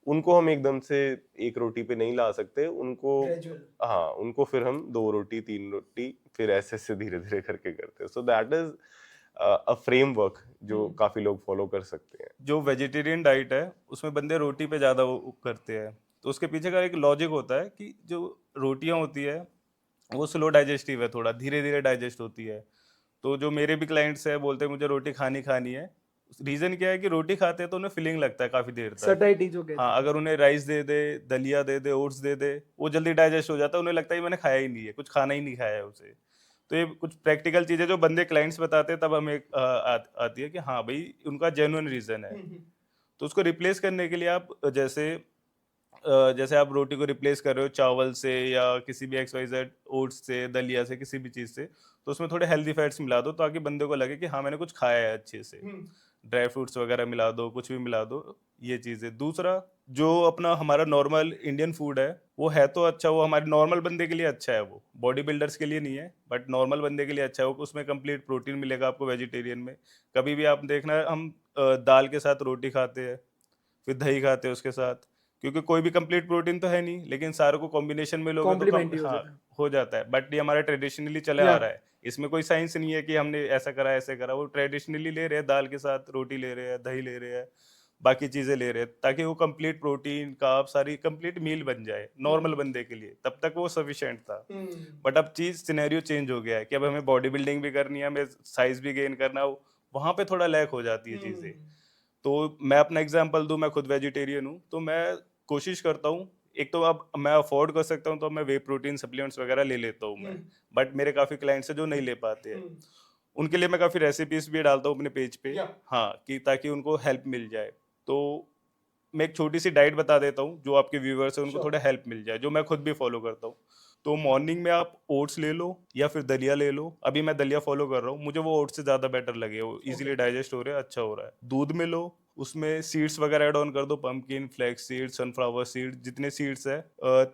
उनको हम एकदम से 1 रोटी पे नहीं ला सकते. उनको हाँ, उनको फिर हम 2 रोटी 3 रोटी फिर ऐसे से धीरे धीरे करके करते हैं. So that is a framework जो काफी लोग फॉलो कर सकते हैं. जो वेजिटेरियन डाइट है उसमें बंदे रोटी पे ज़्यादा वो करते हैं, तो उसके पीछे का एक लॉजिक होता है कि जो रोटियां होती है वो स्लो डाइजेस्टिव है, थोड़ा धीरे धीरे डाइजेस्ट होती है. तो जो मेरे भी क्लाइंट्स हैं बोलते हैं मुझे रोटी खानी है. रीज़न क्या है कि रोटी खाते हैं तो उन्हें फीलिंग लगता है काफ़ी देर तक. सटाइटी जो कहते हाँ, अगर उन्हें राइस दे दे, दलिया दे दे, ओट्स दे दे, वो जल्दी डाइजेस्ट हो जाता है, उन्हें लगता है मैंने खाया ही नहीं है, कुछ खाना ही नहीं खाया है उसे. तो ये कुछ प्रैक्टिकल चीज़ें जो बंदे क्लाइंट्स बताते हैं तब हमें आती है कि हाँ भाई उनका जेन्युइन रीज़न है. तो उसको रिप्लेस करने के लिए आप जैसे जैसे आप रोटी को रिप्लेस कर रहे हो चावल से या किसी भी XYZ ओट्स से, दलिया से, किसी भी चीज़ से, तो उसमें थोड़े हेल्दी फैट्स मिला दो ताकि बंदे को लगे कि हाँ मैंने कुछ खाया है अच्छे से। ड्राई फ्रूट्स वगैरह मिला दो, कुछ भी मिला दो, ये चीज़ है। दूसरा, जो अपना हमारा नॉर्मल इंडियन फूड है वो है तो अच्छा, वो हमारे नॉर्मल बंदे के लिए अच्छा है, वो बॉडी बिल्डर्स के लिए नहीं है बट नॉर्मल बंदे के लिए अच्छा है। वो उसमें कंप्लीट प्रोटीन मिलेगा आपको वेजिटेरियन में। कभी भी आप देखना, हम दाल के साथ रोटी खाते हैं, फिर दही खाते हैं उसके साथ, क्योंकि कोई भी कंप्लीट प्रोटीन तो है नहीं, लेकिन सारों को कॉम्बिनेशन में लोगे तो कॉम्प्लीमेंट्री हो हाँ जाता है। हो जाता है। बट ये हमारा ट्रेडिशनली चले आ या रहा है, इसमें कोई साइंस नहीं है कि हमने ऐसा करा ऐसे करा, वो ट्रेडिशनली ले रहे हैं, दाल के साथ रोटी ले रहे हैं, दही ले रहे हैं, बाकी चीजें ले रहे हैं, ताकि वो कंप्लीट प्रोटीन कार्ब सारी कंप्लीट मील बन जाए नॉर्मल बंदे के लिए। तब तक वो सफिशिएंट था, बट अब चीज सिनेरियो चेंज हो गया है कि अब हमें बॉडी बिल्डिंग भी करनी है, हमें साइज भी गेन करना है, वहां पे थोड़ा लैक हो जाती है चीजें। तो मैं अपना एग्जांपल दूं, मैं खुद वेजिटेरियन हूं, तो मैं कोशिश करता हूं, एक तो अब मैं अफोर्ड कर सकता हूं तो मैं वे प्रोटीन सप्लीमेंट्स वगैरह ले लेता हूं मैं, बट मेरे काफी क्लाइंट्स हैं जो नहीं ले पाते हैं, उनके लिए मैं काफी रेसिपीज भी डालता हूं अपने पेज पे, हाँ, कि ताकि उनको हेल्प मिल जाए। तो मैं एक छोटी सी डाइट बता देता हूँ जो आपके व्यूवर्स हैं उनको थोड़ा हेल्प मिल जाए, जो मैं खुद भी फॉलो करता हूँ। तो मॉर्निंग में आप ओट्स ले लो या फिर दलिया ले लो। अभी मैं दलिया फॉलो कर रहा हूँ, मुझे वो ओट्स से ज्यादा बेटर लगे, वो इजीली डाइजेस्ट हो रहे हैं, अच्छा हो रहा है। दूध में लो, उसमें सीड्स वगैरह ऐड ऑन कर दो, pumpkin, flax seed, sunflower seed, जितने सीड्स है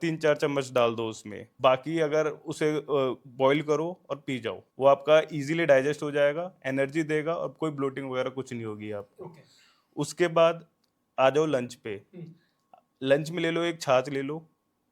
3-4 चम्मच डाल दो उसमें। बाकी अगर उसे बॉईल करो और पी जाओ, वो आपका इजीली डाइजेस्ट हो जाएगा, एनर्जी देगा और कोई ब्लोटिंग वगैरह कुछ नहीं होगी आपको। उसके बाद आ जाओ लंच पे। लंच में ले लो, एक छाछ ले लो,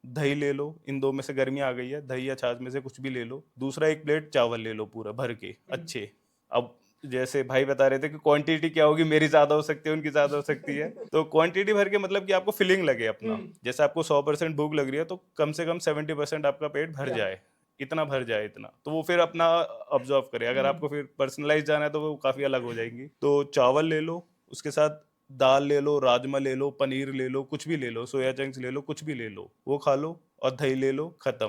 दही ले लो, इन दो में से गर्मी आ गई है, दही या छाछ में से कुछ भी ले लो। दूसरा, एक प्लेट चावल ले लो पूरा भर के अच्छे। अब जैसे भाई बता रहे थे कि क्वांटिटी क्या होगी, मेरी ज्यादा हो सकती है, उनकी ज्यादा हो सकती है, तो क्वांटिटी भर के मतलब कि आपको फिलिंग लगे अपना। जैसे आपको 100% भूख लग रही है तो कम से कम 70% आपका पेट भर जाए, इतना भर जाए, इतना तो वो फिर अपना ऑब्जर्व करे। अगर आपको फिर पर्सनलाइज जाना है तो वो काफी अलग हो जाएंगी। तो चावल ले लो, उसके साथ दाल ले लो, राजमा ले लो, पनीर ले लो, कुछ भी ले लो, सोया चंक्स ले लो, कुछ भी ले लो, वो खा लो, और दही ले लो, खत्म।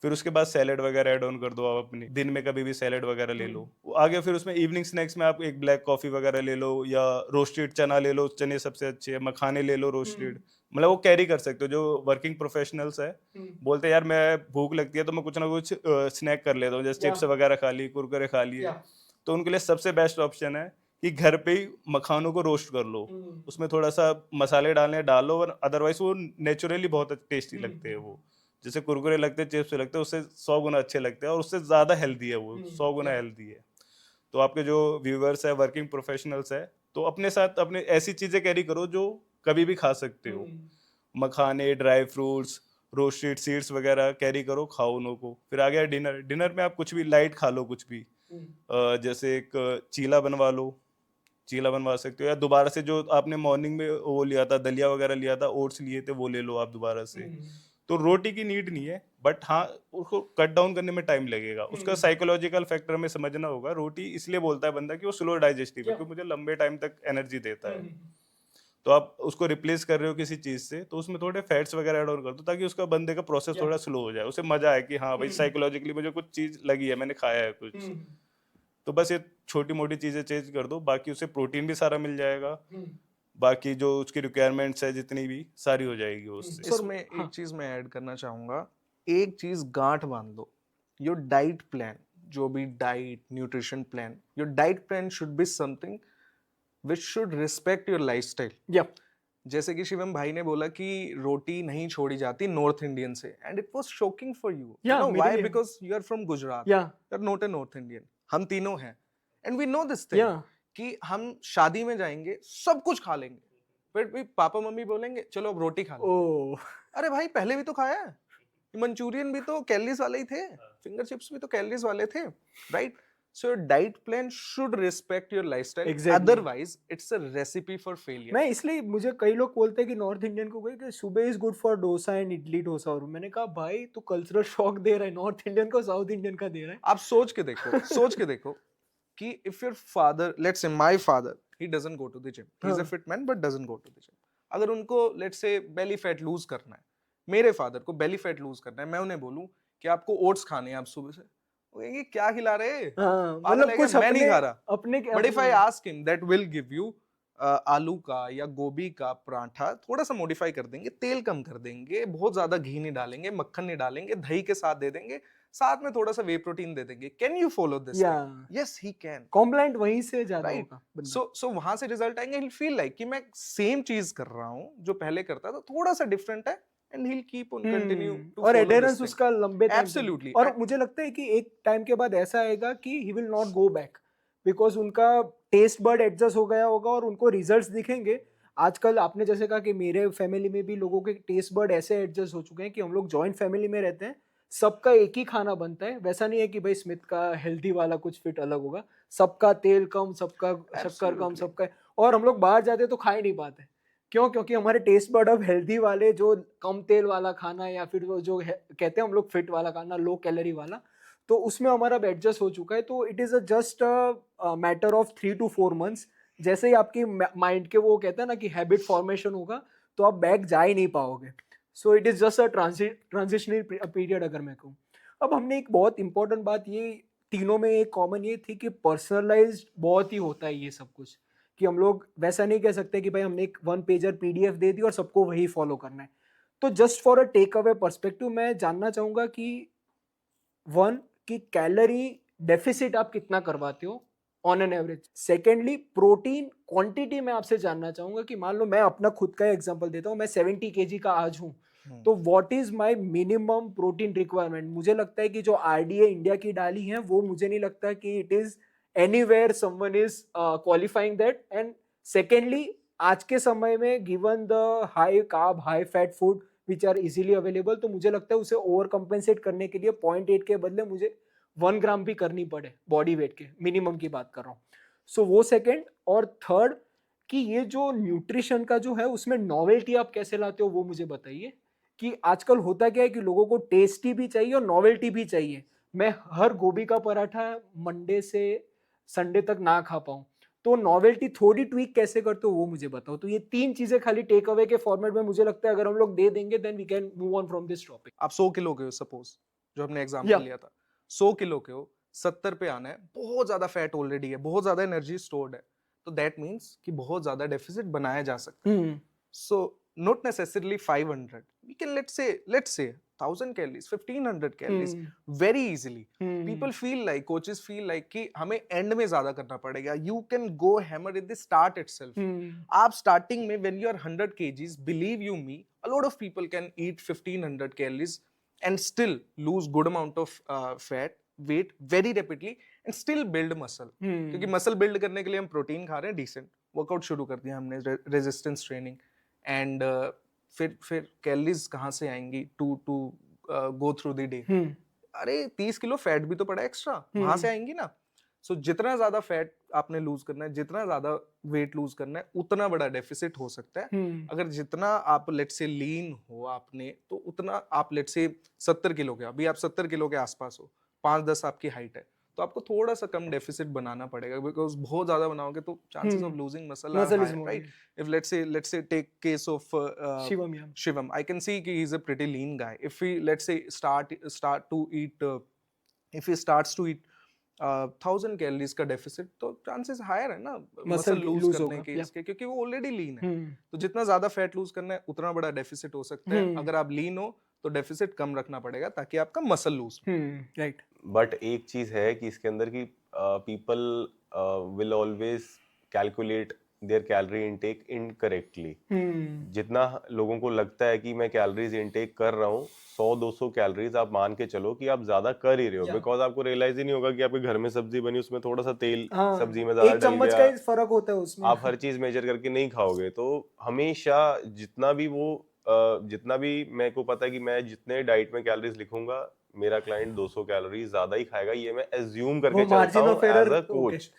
फिर उसके बाद सैलेड वगैरह ऐड ऑन कर दो, आप अपनी दिन में कभी भी सैलेड वगैरह ले लो। वो आगे फिर उसमें इवनिंग स्नैक्स में आप एक ब्लैक कॉफी वगैरह ले लो, या रोस्टेड चना ले लो, चने सबसे अच्छे हैं, मखाने ले लो रोस्टेड, मतलब वो कैरी कर सकते हो। जो वर्किंग प्रोफेशनल्स है, बोलते हैं यार मैं भूख लगती है तो मैं कुछ ना कुछ स्नैक कर लेता हूँ, जैसे चिप्स वगैरह खा ली, कुरकुरे खा लिए, तो उनके लिए सबसे बेस्ट ऑप्शन है कि घर पे ही मखानों को रोस्ट कर लो, उसमें थोड़ा सा मसाले डालो, और अदरवाइज वो नेचुरली बहुत टेस्टी लगते हैं। वो जैसे कुरकुरे लगते हैं, चिप्स लगते हैं, उससे 100 गुना अच्छे लगते हैं, और उससे ज्यादा हेल्दी है, वो 100 गुना हेल्दी है। तो आपके जो व्यूवर्स है, वर्किंग प्रोफेशनल्स है, तो अपने साथ अपने ऐसी चीजें कैरी करो जो कभी भी खा सकते हो। मखाने, ड्राई फ्रूट्स, रोस्टेड सीड्स वगैरह कैरी करो, खाओ उन्हों को। फिर आ गया डिनर। डिनर में आप कुछ भी लाइट खा लो, कुछ भी, जैसे एक चीला बनवा लो, चीला बनवा सकते हो, या दोबारा से जो आपने मॉर्निंग में वो लिया था, दलिया वगैरह लिया था, ओट्स लिए थे, वो ले लो आप दोबारा से। तो रोटी की नीड नहीं है, बट हाँ उसको कट डाउन करने में टाइम लगेगा। उसका साइकोलॉजिकल फैक्टर में समझना होगा। रोटी इसलिए बोलता है बंदा कि वो स्लो डाइजेस्टिव है, क्योंकि मुझे लंबे टाइम तक एनर्जी देता है। तो आप उसको रिप्लेस कर रहे हो किसी चीज से, तो उसमें थोड़े फैट्स वगैरह ऐड ऑन कर दो, ताकि उसका बंदे का प्रोसेस थोड़ा स्लो हो जाए, उसे मजा आए कि हाँ भाई साइकोलॉजिकली मुझे कुछ चीज लगी है, मैंने खाया है कुछ। तो बस ये छोटी मोटी चीजें चेंज कर दो, बाकी उसे प्रोटीन भी सारा मिल जाएगा, बाकी जो उसकी रिक्वायरमेंट्स है जितनी भी सारी हो जाएगी उससे। इसमें एक चीज मैं ऐड करना चाहूंगा, एक चीज गांठ बांध लो, योर डाइट प्लान, जो भी diet nutrition plan, your diet plan should be something which should respect your lifestyle. Yep. जैसे कि शिवम भाई ने बोला कि रोटी नहीं छोड़ी जाती नॉर्थ इंडियन से, and it was shocking for you, Yeah, no मेरे व्हाई, लिए- because you are from Gujarat, Yeah. You are not a north Indian, हम तीनों हैं, and we know this thing Yeah. कि हम शादी में जाएंगे सब कुछ खा लेंगे, फिर भी पापा मम्मी बोलेंगे चलो अब रोटी खा लो। Oh. अरे भाई पहले भी तो खाया है, मंचूरियन भी तो कैलोरीज वाले ही थे, फिंगर चिप्स भी तो कैलोरीज वाले थे, right? So your diet plan should respect your lifestyle. Exactly. Otherwise, it's a recipe for failure. मैं इसलिए, मुझे कई लोग बोलते हैं कि नॉर्थ इंडियन को कोई कि सुबह is good for dosa and idli dosa, और मैंने कहा भाई तू कल्चरल शॉक दे रहा है, नॉर्थ इंडियन को साउथ इंडियन का दे रहा है। आप सोच के देखो, सोच के देखो कि if your father, let's say my father, he doesn't go to the gym. He's a हाँ। fit man but doesn't go to the gym. अगर उनको let's say belly fat lose करना है, मेरे फादर को belly fat lose करना है, मैं उन्हें बोलूं कि आपको ओट्स खाने हैं आप सुबह से, वो कहेंगे क्या खिला रहे, हाँ, पागल मतलब है कुछ क्या? मैं नहीं खा रहा। अपने But if I ask him, that will give you आलू का या गोभी का पराठा थोड़ा सा मॉडिफाई कर देंगे, तेल कम कर देंगे, बहुत ज्यादा घी नहीं डालेंगे, मक्खन नहीं डालेंगे, दही के साथ दे देंगे, साथ में थोड़ा सा वे प्रोटीन दे देंगे, कैन यू फॉलो दिस या thing? Yes he can, compliant वहीं से ज्यादा राइट? होगा बंदा। सो वहां से रिजल्ट आएंगे, he'll feel like कि मैं सेम चीज कर रहा हूँ जो पहले करता था, थोड़ा सा डिफरेंट है, and he'll keep on continue to और follow एडेरेंस this thing. उसका लंबे टाइम Absolutely. और मुझे लगता है कि एक टाइम के बाद ऐसा आएगा कि he will not go back, because उनका टेस्ट बर्ड एडजस्ट हो गया होगा और उनको रिजल्ट्स दिखेंगे। आजकल आपने जैसे कहा कि मेरे फैमिली में भी लोगों के टेस्ट बर्ड ऐसे एडजस्ट हो चुके हैं कि हम लोग जॉइंट फैमिली में रहते हैं, सबका एक ही खाना बनता है। वैसा नहीं है कि भाई स्मिथ का हेल्दी वाला कुछ फिट अलग होगा, सबका तेल कम, सबका शक्कर कम, Absolutely. सबका। और हम लोग बाहर जाते तो खा ही नहीं पाते, क्यों? क्योंकि हमारे टेस्ट बर्ड अब हेल्दी वाले, जो कम तेल वाला खाना या फिर वो जो कहते हैं हम लोग फिट वाला खाना, लो कैलोरी वाला, तो उसमें हमारा अब एडजस्ट हो चुका है। तो it is a just matter of 3 to 4 months। जैसे ही आपकी माइंड के वो कहते हैं ना कि हैबिट फॉर्मेशन होगा, तो आप बैक जा ही नहीं पाओगे। So it is just a transitional period अगर मैं कहूँ। अब हमने एक बहुत इंपॉर्टेंट बात, ये तीनों में एक कॉमन ये थी कि पर्सनलाइज्ड बहुत ही होता है ये सब कुछ, कि हम लोग वैसा नहीं कह सकते कि भाई हमने एक 1 पेजर पीडीएफ दे दी और सबको वही फॉलो करना है। तो just for a take away perspective मैं जानना चाहूंगा कि 1 कि कैलोरी डेफिसिट आप कितना करवाते हो on an average. Secondly protein quantity मैं आपसे जानना चाहूंगा कि मान लो मैं अपना खुद का एग्जांपल देता हूँ, मैं 70 kg का आज हूँ, तो what is my minimum protein requirement. मुझे लगता है कि जो आरडीए इंडिया की डाली है वो मुझे नहीं लगता कि it is anywhere someone is qualifying that. And secondly आज के समय में given the high carb high fat food which are easily available, तो मुझे लगता है उसे ओवर कंपेंसेट करने के लिए 0.8 के बदले मुझे 1 ग्राम भी करनी पड़े बॉडी वेट के, मिनिमम की बात कर रहा हूँ। सो वो सेकेंड। और थर्ड कि ये जो न्यूट्रिशन का जो है उसमें नॉवेल्टी आप कैसे लाते हो वो मुझे बताइए। कि आजकल होता क्या है कि लोगों को टेस्टी भी चाहिए और नॉवेल्टी भी चाहिए। मैं हर गोभी का पराठा मंडे से संडे तक ना खा पाऊँ, तो नॉवेल्टी थोड़ी ट्वीक कैसे करते हो वो मुझे बताओ। तो ये 3 चीजें खाली टेक अवे के फॉर्मेट में मुझे लगता है अगर हम लोग दे देंगे then we can move on from this topic. आप 100 किलो के हो सपोज, जो हमने या एग्जांपल लिया था, 100 किलो के हो, 70 पे आना है, बहुत ज्यादा फैट ऑलरेडी है, बहुत ज्यादा एनर्जी स्टोर्ड है, तो दैट मीन्स कि बहुत ज्यादा डेफिसिट बनाया जा सकता है। So not necessarily 500. We can let's say 1000 calories, 1500 calories very easily. People feel like, coaches feel like कि हमें end में ज्यादा करना पड़ेगा. You can go hammer at the start itself. आप starting में when you are 100 kgs, believe you me, a lot of people can eat 1500 calories and still lose good amount of fat, weight very rapidly and still build muscle. क्योंकि muscle build करने के लिए हम protein खा रहे हैं decent, workout शुरू कर दिया हमने, रेजिस्टेंस ट्रेनिंग, एंड फिर कैलोरीज कहाँ से आएंगी to go through the day? अरे 30 किलो फैट भी तो पड़ा एक्स्ट्रा, वहां से आएंगी ना। सो जितना ज्यादा फैट आपने लूज करना है, जितना ज्यादा वेट लूज करना है, उतना बड़ा डेफिसिट हो सकता है। अगर जितना आप लेट्स से लीन हो आपने, तो उतना आप लेट्स से 70 किलो के, अभी आप 70 किलो के आसपास हो, 5-10 आपकी हाइट है, तो आपको थोड़ा सा कम डेफिसिट बनाना पड़ेगा, बिकॉज बहुत ज्यादा बनाओगे तो chances of losing muscle are high, right? If let's say take case of Shivam, I can see कि he's a pretty lean guy. If he let's say start to eat if he starts to eat 1000 calories का deficit, तो chances higher है ना muscle loose करने के इसके, क्योंकि वो ऑलरेडी लीन है। तो जितना ज्यादा फैट लूज करना है उतना बड़ा डेफिसिट हो सकता है। अगर आप लीन हो तो डेफिसिट कम रखना पड़ेगा ताकि आपका मसल लूज हो, राइट। बट एक चीज है कि इसके अंदर की people will always calculate their calorie intake incorrectly. जितना लोगों को लगता है कि मैं कैलोरीज इनटेक कर रहा हूँ, 100-200 कैलोरीज आप मान के चलो कि आप ज्यादा कर ही रहे हो, बिकॉज आपको रियलाइज ही नहीं होगा कि आपके घर में सब्जी बनी, उसमें थोड़ा सा तेल सब्जी में ज्यादा डल गया, फर्क होता है उसमें। आप हर चीज मेजर करके नहीं खाओगे। तो हमेशा जितना भी मेरे को पता है कि मैं जितने डाइट में कैलोरीज लिखूंगा, मेरा क्लाइंट 200 कैलोरी ज्यादा ही खाएगा, ये मैं एज्यूम करके चलता हूँ एज अ कोच।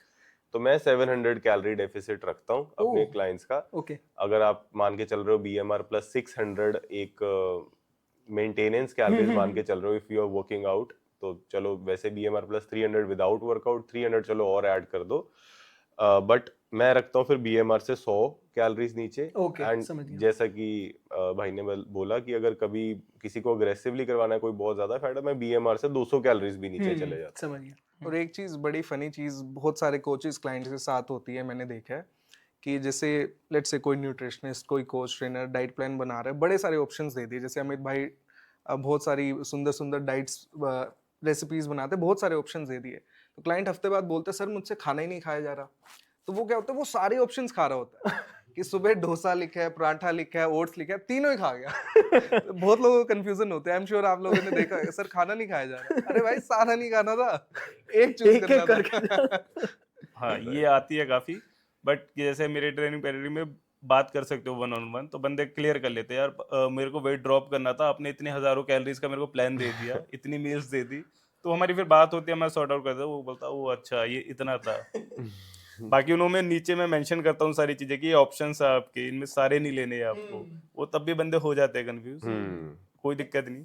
तो मैं 700 कैलोरी डेफिसिट रखता हूँ अपने क्लाइंट्स का। अगर आप मान के चल रहे हो BMR प्लस 600 एक मेंटेनेंस कैलोरीज मान के चल रहे हो, if you are working out, तो चलो वैसे BMR प्लस 300 विदाउट वर्कआउट, 300 चलो और ऐड कर दो, बट मैं रखता हूँ फिर BMR से 100 कैलोरीज नीचे। एंड जैसा कि भाई ने बोला कि अगर कभी किसी को अग्रेसिवली करवाना है, कोई बहुत ज्यादा फैट है, मैं BMR से 200 कैलोरीज भी नीचे चले जाता हूँ। और एक चीज, बड़ी फनी चीज बहुत सारे कोचेस क्लाइंट्स के साथ होती है, मैंने देखा है कि जैसे लेट्स से कोई न्यूट्रिशनिस्ट, कोई कोच ट्रेनर डाइट प्लान बना रहा है, बड़े सारे ऑप्शंस दे दिए। जैसे अमित भाई बहुत सारी सुंदर सुंदर डाइट्स रेसिपीज बनाते हैं, बहुत सारे ऑप्शंस दे दिए। तो क्लाइंट हफ्ते बाद बोलते हैं सर मुझसे खाना ही नहीं खाया जा रहा। तो वो क्या होता है, वो सारे ऑप्शंस खा रहा होता है कि सुबह डोसा लिखा है, पराठा लिखा है, ओट्स लिखा है, तीनों ही खा गया। तो बहुत लोगों को कंफ्यूजन होता है, आई एम श्योर आप लोगों ने देखा है, सर खाना नहीं खाया जा रहा। अरे भाई सारा नहीं खाना था, एक चूज एक एक करना करके था। हाँ ये आती है काफ़ी, बट जैसे मेरे ट्रेनिंग पीरियड में बात कर सकते हो वन ऑन वन, तो बंदे क्लियर कर लेते हैं यार मेरे को वेट ड्रॉप करना था, आपने इतने हज़ारों कैलोरीज का मेरे को प्लान दे दिया, इतनी मील्स दे दी, तो हमारी फिर बात होती है, मैं सॉर्ट आउट करता हूँ, वो बोलता वो अच्छा ये इतना था। बाकी उन्होंने नीचे मैं मेंशन करता हूँ सारी चीज़ें कि ये ऑप्शंस है आपके, इनमें सारे नहीं लेने हैं आपको, वो तब भी बंदे हो जाते हैं कंफ्यूज, कोई दिक्कत नहीं।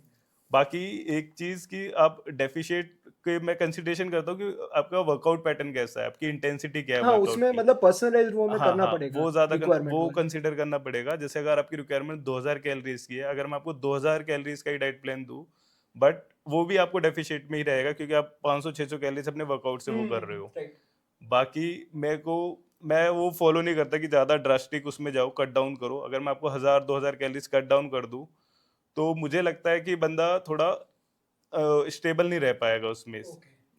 बाकी एक चीज़ कि आप डेफिशिएट के मैं कंसिडरेशन करता हूँ कि आपका वर्कआउट पैटर्न कैसा है, आपकी इंटेंसिटी क्या है हाँ वर्कआउट उसमें की। मतलब पर्सनलाइज्ड वो में हाँ करना हाँ पड़ेगा वो ज्यादा रिक्वायरमेंट वो वाले। कंसिडर करना पड़ेगा। जैसे अगर आपकी रिक्वायरमेंट 2000 कैलोरीज की है, अगर मैं आपको 2000 कैलोरीज का ही डाइट प्लान दूं, बट वो भी आपको डेफिशिएट में ही रहेगा क्योंकि आप 500-600 कैलोरीज अपने वर्कआउट से वो कर रहे हो। राइट। बाकी मैं वो फॉलो नहीं करता कि ज्यादा ड्रास्टिक उसमें जाओ, कट डाउन करो। अगर मैं आपको 1000-2000 कैलोरीज कट डाउन कर दूं, तो मुझे लगता है कि बंदा थोड़ा स्टेबल नहीं रह पाएगा उसमें।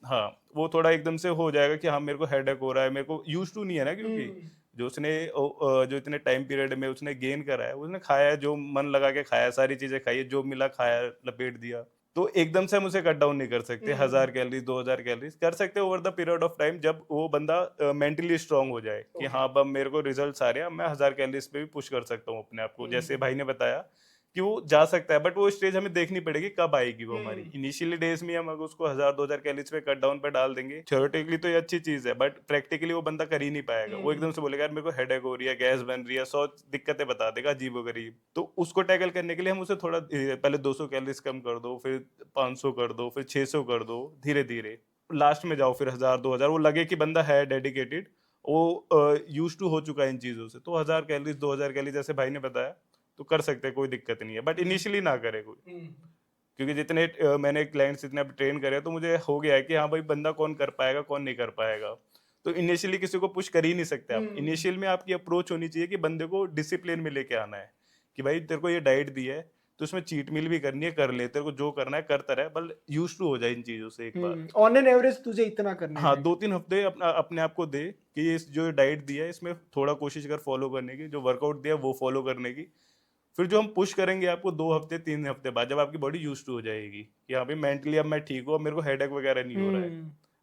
हाँ वो थोड़ा एकदम से हो जाएगा कि हाँ मेरे को हेडेक हो रहा है, मेरे को यूज टू नहीं है ना, क्योंकि जो उसने जो इतने टाइम पीरियड में उसने गेन करा है, उसने खाया है, जो मन लगा के खाया, सारी चीजें खाई है, जो मिला खाया, लपेट दिया, तो एकदम से हम उसे कट डाउन नहीं कर सकते। 1000 कैलोरीज 2000 कैलोरीज कर सकते हैं over the period of time, जब वो बंदा मेंटली स्ट्रांग हो जाए कि हाँ अब मेरे को रिजल्ट आ रहे हैं, मैं 1000 कैलोरीज पे भी पुश कर सकता हूँ अपने आप को। जैसे भाई ने बताया कि वो जा सकता है, बट वो स्टेज हमें देखनी पड़ेगी कब आएगी वो हमारी। इनिशियली डेज में हम अगर उसको 1000-2000 कैलोरीज पे कट डाउन पे डाल देंगे, थ्योरेटिकली तो ये अच्छी चीज है, बट प्रैक्टिकली वो बंदा कर ही नहीं पाएगा। वो एकदम से बोलेगा यार मेरे को हेडेक हो रही है, गैस बन रही है, 100 दिक्कतें बता देगा अजीब गरीब। तो उसको टैकल करने के लिए हम उसे थोड़ा पहले 200 कैलोरीज कम कर दो, फिर 500 कर दो, फिर 600 कर दो, धीरे धीरे लास्ट में जाओ फिर 1000-2000, वो लगे कि बंदा है डेडिकेटेड, वो यूज टू हो चुका है इन चीजों से, तो 1000 कैलोरीज 2000 कैलोरीज जैसे भाई ने बताया तो कर सकते हैं, कोई दिक्कत नहीं है, बट इनिशियली ना करे कोई। क्योंकि जितने मैंने क्लाइंट्स इतने ट्रेन करे, तो मुझे हो गया है कि हाँ भाई बंदा कौन कर पाएगा कौन नहीं कर पाएगा। तो इनिशियली किसी को पुश कर ही नहीं सकते आप। इनिशियल में आपकी अप्रोच होनी चाहिए कि बंदे को डिसिप्लिन में लेके आना है कि भाई तेरे को ये डाइट दी है तो उसमें चीट मील भी करनी है, कर ले, तेरे को जो करना है करता रहे, बस यूज टू हो जाए इन चीजों से एक बार। ऑन एन एवरेज तुझे इतना करना हाँ है। 2-3 हफ्ते अपने आप को दे कि ये जो डाइट दिया है इसमें थोड़ा कोशिश कर फॉलो करने की, जो वर्कआउट दिया है वो फॉलो करने की। फिर जो हम पुश करेंगे आपको 2 हफ्ते 3 हफ्ते बाद, जब आपकी बॉडी यूज टू हो जाएगी कि हाँ भाई मेंटली अब मैं ठीक हूँ, अब मेरे को हेडेक वगैरह नहीं हो रहा है,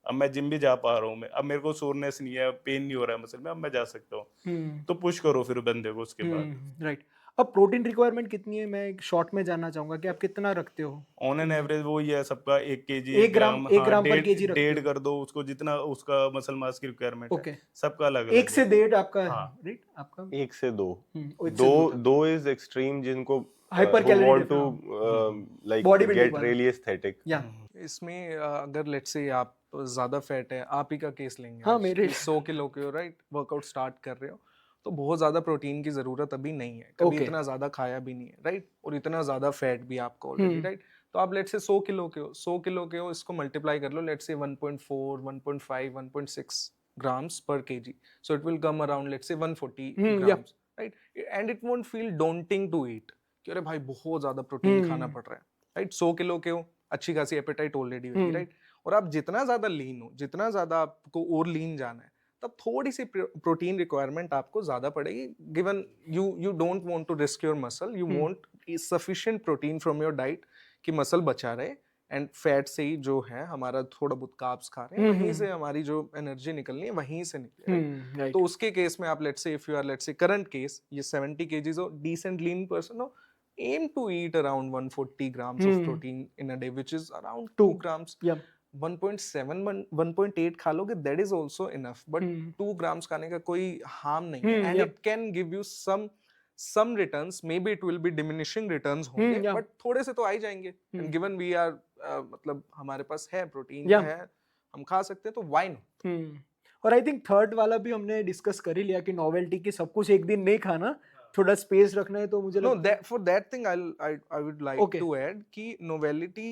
अब मैं जिम भी जा पा रहा हूँ, मैं अब मेरे को सोरनेस नहीं है, पेन नहीं हो रहा है मसल में, अब मैं जा सकता हूँ। तो पुश करो फिर बंदे को उसके बाद। राइट। अब प्रोटीन रिक्वायरमेंट कितनी है, मैं एक शॉर्ट में जानना चाहूंगा कि आप कितना रखते हो। ऑन एन एवरेज वो ही है सबका, 1 केजी 1 एक ग्राम ग्राम, एक हाँ ग्राम पर डेढ़ केजी रखते डेढ़ हो। कर दो उसको, जितना उसका मसल मास की रिक्वायरमेंट है, ओके। सबका अलग एक अलग से है। डेढ़ आपका है, हाँ राइट आपका। 1 से 2, एक से दो तक दो इज एक्सट्रीम, जिनको hyper who calorie want to like body building get वाला। really aesthetic. या इसमें अगर लेट्स से आप ज़्यादा फैट है, आप ही का केस लेंगे हाँ, आज मेरे- कि 100 किलो के हो, राइट, वर्कआउट स्टार्ट कर रहे हो, तो बहुत ज़्यादा प्रोटीन की ज़रूरत अभी नहीं है, कभी ओके। इतना ज़्यादा खाया भी नहीं है, राइट, और इतना ज़्यादा फैट भी आपको ऑलरेडी, राइट। तो आप लेट्स से 100 किलो के हो, 100 किलो के हो, इसको मल्टीप्लाई कर लो let's say 1.4 1.5 1.6 grams per kg, so it will come around let's say 140 grams, right, and it won't feel daunting to eat कि अरे भाई बहुत ज़्यादा प्रोटीन खाना पड़ रहा है, राइट। 100 किलो के हो, अच्छी खासी एपेटाइट ऑलरेडी होगी, राइट, और आप जितना ज़्यादा लीन हो, जितना ज़्यादा आपको और लीन जाना है, तब थोड़ी सी प्रोटीन रिक्वायरमेंट आपको ज़्यादा पड़ेगी, given you don't want to risk your muscle, you want sufficient protein from your diet कि मसल बचा रहे, एंड फैट से ही जो है हमारा थोड़ा बहुत कार्ब्स खा रहे हैं, वहीं से हमारी जो एनर्जी निकलनी है वहीं से निकले, right? तो उसके केस में आप let's say if you are let's say current case ये 70 kgs हो, decent lean person हो, aim to eat around 140 grams of protein in a day, which is around 2 grams. 1.7 1.8 खा लोगे, that is also enough, but 2 grams खाने का कोई harm नहीं है, and it can give you some returns, maybe it will be diminishing returns होंगे, but थोड़े से तो आ ही जाएंगे, and given we are मतलब हमारे पास है प्रोटीन है, हम खा सकते हैं, तो why not? और आई थिंक थर्ड वाला भी हमने डिस्कस कर ही लिया कि नोवेल्टी की सब कुछ एक दिन नहीं खाना, थोड़ा स्पेस रखना है, तो मुझे no that for that thing I would like to add कि novelty,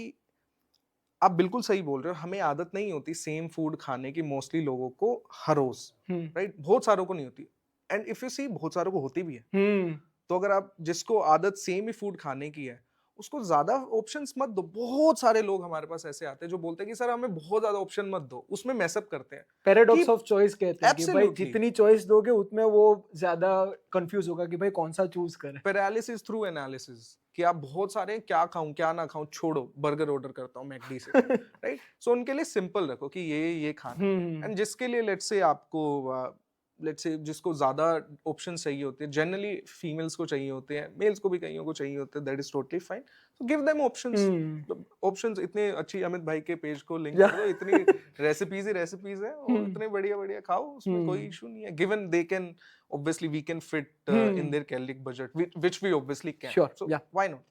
आप बिल्कुल सही बोल रहे हो, हमें आदत नहीं होती सेम फूड खाने की मोस्टली लोगों को हर रोज, राइट, बहुत सारों को नहीं होती, एंड इफ यू सी बहुत सारों को होती भी है। हम्म तो अगर आप जिसको आदत सेम ही फूड खाने की है उसको ज्यादा ऑप्शंस मत दो। बहुत सारे लोग हमारे पास ऐसे आते हैं जो बोलते हैं कि सर हमें बहुत ज्यादा ऑप्शन मत दो, उसमें मैसअप करते हैं पैराडॉक्स कि ऑफ चॉइस कहते हैं कि भाई Absolutely. जितनी चॉइस दोगे उतने वो ज्यादा कंफ्यूज होगा कि भाई कौन सा चूज करें। पैरालिसिस थ्रू एनालिसिस कि आप बहुत सारे क्या खाऊं क्या ना खाऊं, छोड़ो बर्गर ऑर्डर करता हूं मैकडी से, राइट। सो उनके लिए सिंपल रखो कि ये खाना है। हम्म एंड जिसके लिए लेट्स से आपको लेट्स से जिसको ज्यादा ऑप्शन चाहिए होते हैं, जनरली फीमेल्स को चाहिए होते हैं, मेल्स को भी कईयों को चाहिए होते हैं, that is totally fine. So give them options. Options इतने अच्छी, अमित भाई के पेज को लिंक या कर दो, इतनी रेसिपीज ही रेसिपीज है और इतने बढ़िया बढ़िया खाओ, उसमें कोई इशू नहीं है। Given they can obviously we can fit in their caloric budget, which we obviously can. Sure, So yeah. why not?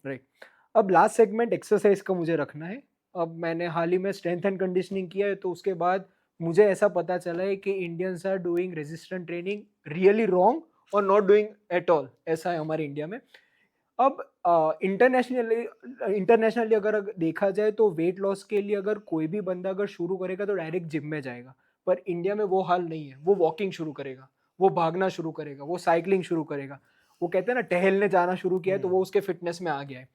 Right. अब लास्ट सेगमेंट एक्सरसाइज का मुझे रखना है। अब मैंने हाल ही में स्ट्रेंथ एंड कंडीशनिंग किया है, तो उसके बाद मुझे ऐसा पता चला है कि Indians are doing resistant training really wrong और नॉट डूइंग एट ऑल, ऐसा है हमारे इंडिया में। अब इंटरनेशनली अगर देखा जाए तो वेट लॉस के लिए अगर कोई भी बंदा अगर शुरू करेगा तो डायरेक्ट जिम में जाएगा, पर इंडिया में वो हाल नहीं है। वो वॉकिंग शुरू करेगा, वो भागना शुरू करेगा, वो साइकिलिंग शुरू करेगा, वो कहते हैं ना टहलने जाना शुरू किया है, तो वो उसके फिटनेस में आ गया है।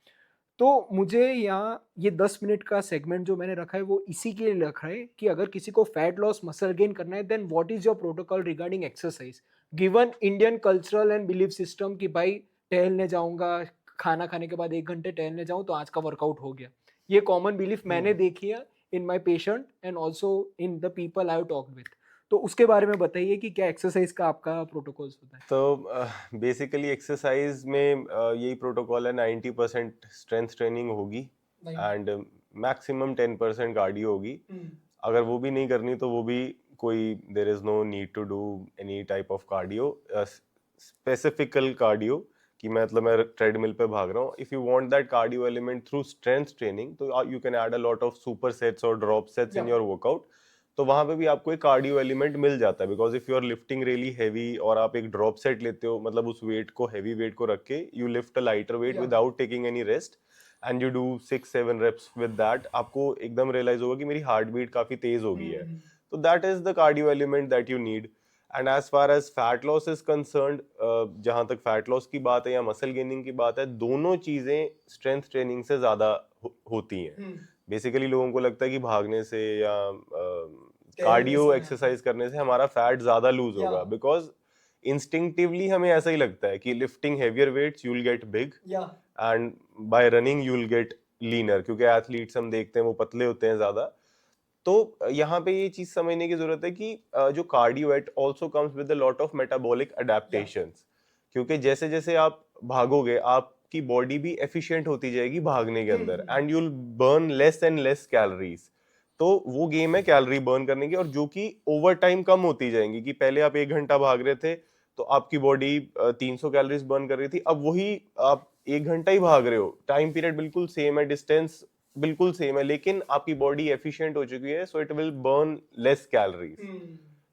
तो मुझे यहाँ ये 10 मिनट का सेगमेंट जो मैंने रखा है वो इसी के लिए रखा है कि अगर किसी को फैट लॉस मसल गेन करना है, then what is your protocol regarding exercise given Indian cultural and belief system कि भाई टहलने जाऊंगा, खाना खाने के बाद 1 घंटे टहलने जाऊं तो आज का वर्कआउट हो गया। ये कॉमन बिलीफ मैंने देखी है in my patient and also in the people I have talked with. तो उसके बारे में बताइए कि क्या एक्सरसाइज का आपका प्रोटोकॉल्स होता है। तो बेसिकली एक्सरसाइज में यही प्रोटोकॉल है, 90% स्ट्रेंथ ट्रेनिंग होगी एंड मैक्सिमम 10% कार्डियो होगी। अगर वो भी नहीं करनी तो वो भी कोई there is no need to do any type of cardio, specifically cardio कि मतलब मैं ट्रेडमिल पे भाग रहा हूँ। If you want that cardio element through strength training तो you can add a lot of super sets और drop sets in your workout. तो वहां पे भी आपको एक कार्डियो एलिमेंट मिल जाता है, because if you are lifting really heavy और आप एक ड्रॉप सेट लेते हो, मतलब उस वेट को, हैवी वेट को रख के you lift a lighter weight without taking any rest and you do 6-7 reps with that, आपको एकदम रियलाइज होगा कि मेरी हार्ट बीट काफी तेज हो गई है। तो that is the cardio element that you need. And as far as fat loss is concerned, जहां तक फैट लॉस की बात है या मसल गेनिंग की बात है, दोनों चीजें स्ट्रेंथ ट्रेनिंग से ज्यादा होती हैं। बेसिकली लोगों को लगता है कि भागने से या कार्डियो एक्सरसाइज करने से हमारा फैट ज्यादा लूज होगा, बिकॉज इंस्टिंक्टिवली हमें ऐसा ही लगता है कि lifting heavier weights you will get big and by running you will get leaner, क्योंकि एथलीट्स हम देखते हैं वो पतले होते हैं ज्यादा। तो यहाँ पे ये चीज समझने की जरूरत है कि जो cardio it also comes with a lot of metabolic adaptations, क्योंकि जैसे जैसे आप भागोगे आपकी बॉडी भी एफिशिएंट होती जाएगी भागने के अंदर and you will burn less and less calories. तो वो गेम है कैलोरी बर्न करने की, और जो कि ओवर टाइम कम होती जाएंगी। कि पहले आप 1 घंटा भाग रहे थे तो आपकी बॉडी 300 कैलोरीज बर्न कर रही थी, अब वही आप 1 घंटा ही भाग रहे हो, टाइम पीरियड बिल्कुल सेम है, डिस्टेंस बिल्कुल सेम है, लेकिन आपकी बॉडी एफिशिएंट हो चुकी है, so it will burn less calories.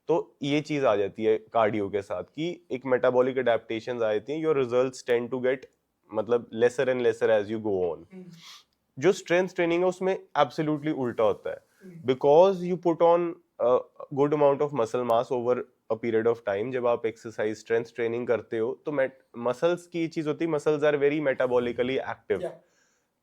तो ये चीज आ जाती है कार्डियो के साथ कि एक मेटाबॉलिक अडेप्टेशंस आ जाती हैं, your results tend to get मतलब lesser and lesser as you go on. जो स्ट्रेंथ ट्रेनिंग है उसमें एब्सोल्युटली उल्टा होता है, because you put on good amount of muscle mass over a period of time. जब आप एक्सरसाइज स्ट्रेंथ ट्रेनिंग करते हो तो मसल्स की चीज होती है, muscles are very metabolically active.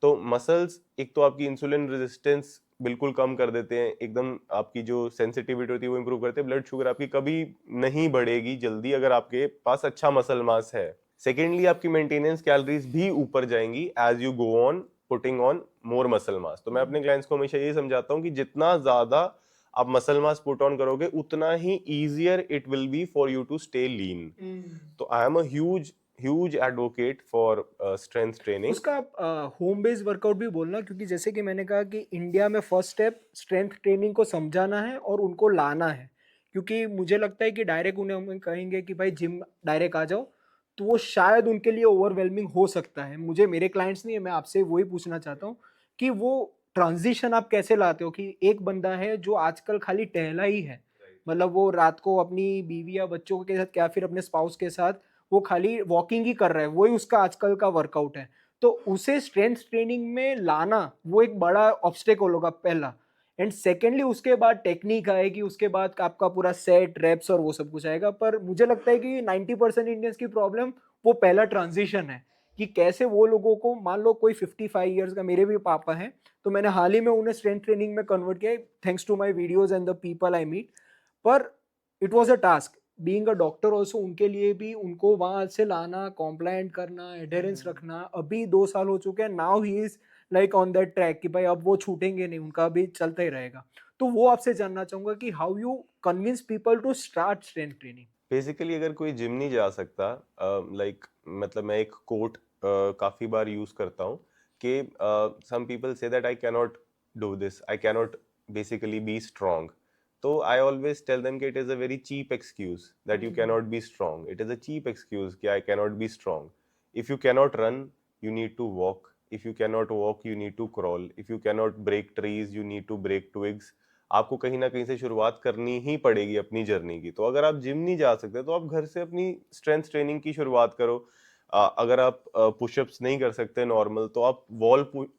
तो मसल्स एक तो आपकी इंसुलिन रेजिस्टेंस बिल्कुल कम कर देते हैं, एकदम आपकी जो सेंसिटिविटी होती है वो इंप्रूव करते हैं, ब्लड शुगर आपकी कभी नहीं बढ़ेगी जल्दी अगर आपके पास अच्छा मसल मास है। सेकेंडली आपकी मेंटेनेंस कैलोरीज भी ऊपर जाएंगी as you go on putting on more muscle mass. तो मैं अपने क्लाइंट्स को हमेशा ये समझाता हूँ कि जितना ज्यादा आप मसल मास पुट ऑन करोगे उतना ही easier it will be for you to stay lean. तो I am a huge advocate for strength training. उसका होम बेस्ड वर्कआउट भी बोलना, क्योंकि जैसे कि मैंने कहा कि इंडिया में फर्स्ट स्टेप स्ट्रेंथ ट्रेनिंग को समझाना है और उनको लाना है। क्योंकि मुझे लगता है कि डायरेक्ट उन्हें हम कहेंगे कि भाई जिम डायरेक्ट आ जाओ, तो वो शायद उनके लिए ओवरवेलमिंग हो सकता है। मुझे मेरे क्लाइंट्स नहीं है, मैं आपसे वही पूछना चाहता हूँ कि वो ट्रांजिशन आप कैसे लाते हो कि एक बंदा है जो आजकल खाली टहला ही है, मतलब वो रात को अपनी बीवी या बच्चों के साथ या फिर अपने स्पाउस के साथ वो खाली वॉकिंग ही कर रहा है, वही उसका आजकल का वर्कआउट है। तो उसे स्ट्रेंथ ट्रेनिंग में लाना वो एक बड़ा ऑब्स्टेकल होगा पहला। एंड सेकेंडली उसके बाद टेक्निक आएगी, उसके बाद आपका पूरा सेट रेप्स और वो सब कुछ आएगा। पर मुझे लगता है कि 90% इंडियंस की प्रॉब्लम वो पहला ट्रांजिशन है कि कैसे वो लोगों को, मान लो कोई 55 ईयर्स का, मेरे भी पापा हैं, तो मैंने हाल ही में उन्हें स्ट्रेंथ ट्रेनिंग में कन्वर्ट किया thanks to my videos and the people I meet. पर it was a task being a doctor also, उनके लिए भी उनको वहां से लाना, कॉम्प्लायंट करना, एडहेरेंस रखना। अभी 2 साल हो चुके हैं, now he is like on that track कि भाई अब वो छूटेंगे नहीं, उनका भी चलता ही रहेगा। तो वो आपसे जानना चाहूंगा कि how you convince people to start strength training. Basically अगर कोई जिम नहीं जा सकता, लाइक मतलब मैं एक कोट काफी बार यूज करता हूँ कि some people say that I cannot do this, I cannot basically be strong. तो आई ऑलवेज टेल देम कि it is a very cheap excuse that you cannot be strong. It is a cheap excuse कि I cannot be strong. If you cannot run, you need to walk. If you cannot walk, you need to crawl. If you cannot break trees, you need to break twigs. आपको कहीं ना कहीं से शुरुआत करनी ही पड़ेगी अपनी जर्नी की। तो अगर आप जिम नहीं जा सकते तो आप घर से अपनी स्ट्रेंथ ट्रेनिंग की शुरुआत करो। अगर आप पुशअप्स नहीं कर सकते नॉर्मल, तो आप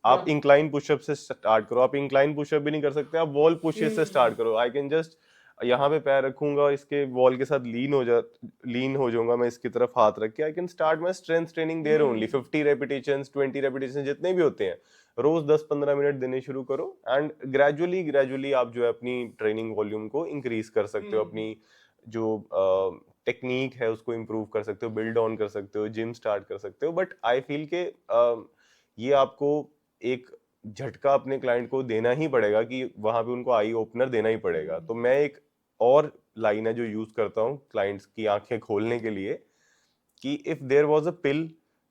आप इंक्लाइन पुशअप से स्टार्ट करो। आप इंक्लाइन पुशअप भी नहीं कर सकते, आप वॉल पुशेस से स्टार्ट करो। आई कैन जस्ट यहाँ पे पैर रखूंगा और इसके वॉल के साथ लीन हो जाऊंगा मैं इसकी तरफ हाथ रख के। I can start my strength training there only. 50 repetitions, 20 repetitions, जितने भी होते हैं, रोज 10-15 मिनट देने शुरू करो। एंड ग्रेजुअली आप जो है अपनी ट्रेनिंग वॉल्यूम को इंक्रीज कर सकते हो, अपनी जो टेक्निक है उसको इम्प्रूव कर सकते हो, बिल्ड ऑन कर सकते हो, जिम स्टार्ट कर सकते हो। बट आई फील के ये आपको एक झटका अपने क्लाइंट को देना ही पड़ेगा कि वहां पे उनको आई ओपनर देना ही पड़ेगा। तो मैं एक और लाइन है जो यूज करता हूँ क्लाइंट्स की आंखें खोलने के लिए कि if there was a pill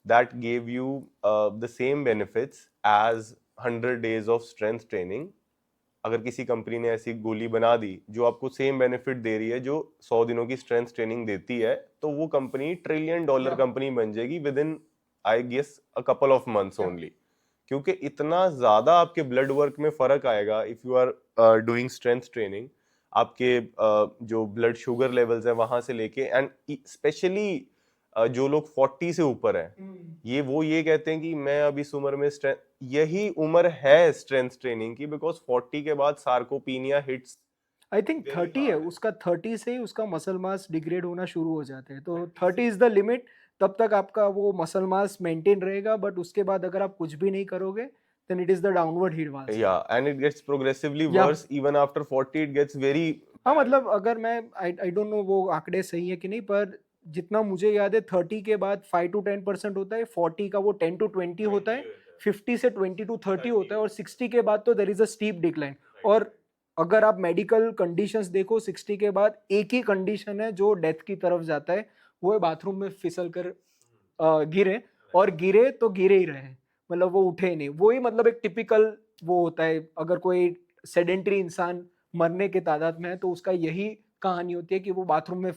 that give you the same benefits as 100 days of strength training, अगर किसी कंपनी ने ऐसी गोली बना दी जो आपको सेम बेनिफिट दे रही है जो 100 दिनों की स्ट्रेंथ ट्रेनिंग देती है, तो वो कंपनी $1 ट्रिलियन कंपनी बन जाएगी within I guess a couple of months only. क्योंकि इतना ज्यादा आपके ब्लड वर्क में फर्क आएगा if you are doing strength training. आपके जो ब्लड शुगर लेवल्स है वहां से लेके, एंड स्पेशली जो लोग 40 से ऊपर हैं, ये कहते हैं कि मैं अब इस उम्र में स्ट्रेंथ, यही उम्र है स्ट्रेंथ ट्रेनिंग की, बिकॉज 40 के बाद सार्कोपीनिया हिट्स आई थिंक 30 है उसका, 30 से ही उसका मसल मास डिग्रेड होना शुरू हो जाते हैं। तो 30 इज द लिमिट, तब तक आपका वो मसल मास मेंटेन रहेगा। बट उसके बाद अगर आप कुछ भी नहीं करोगे then it is the downward hit. या एंड इट गेट्स प्रोग्रेसिवली या worse even after 40 it gets very. हाँ, मतलब अगर मैं आई डोंट नो वो आंकड़े सही है कि नहीं, पर जितना मुझे याद है 30 के बाद 5 to 10% होता है, 40 का वो 10 to 20 होता है, 50 से 20 to 30 होता है, और 60 के बाद तो there is a steep decline. और अगर आप मेडिकल कंडीशंस देखो, 60 के बाद एक ही कंडीशन है जो डेथ की तरफ जाता है, वो है बाथरूम में फिसल कर गिरे, और गिरे तो गिरे ही रहे, मतलब वो उठे ही नहीं। वो ही मतलब एक टिपिकल वो होता है। अगर कोई सेडेंटरी इंसान मरने के तादाद में है तो उसका यही कहानी होती है कि वो बाथरूम में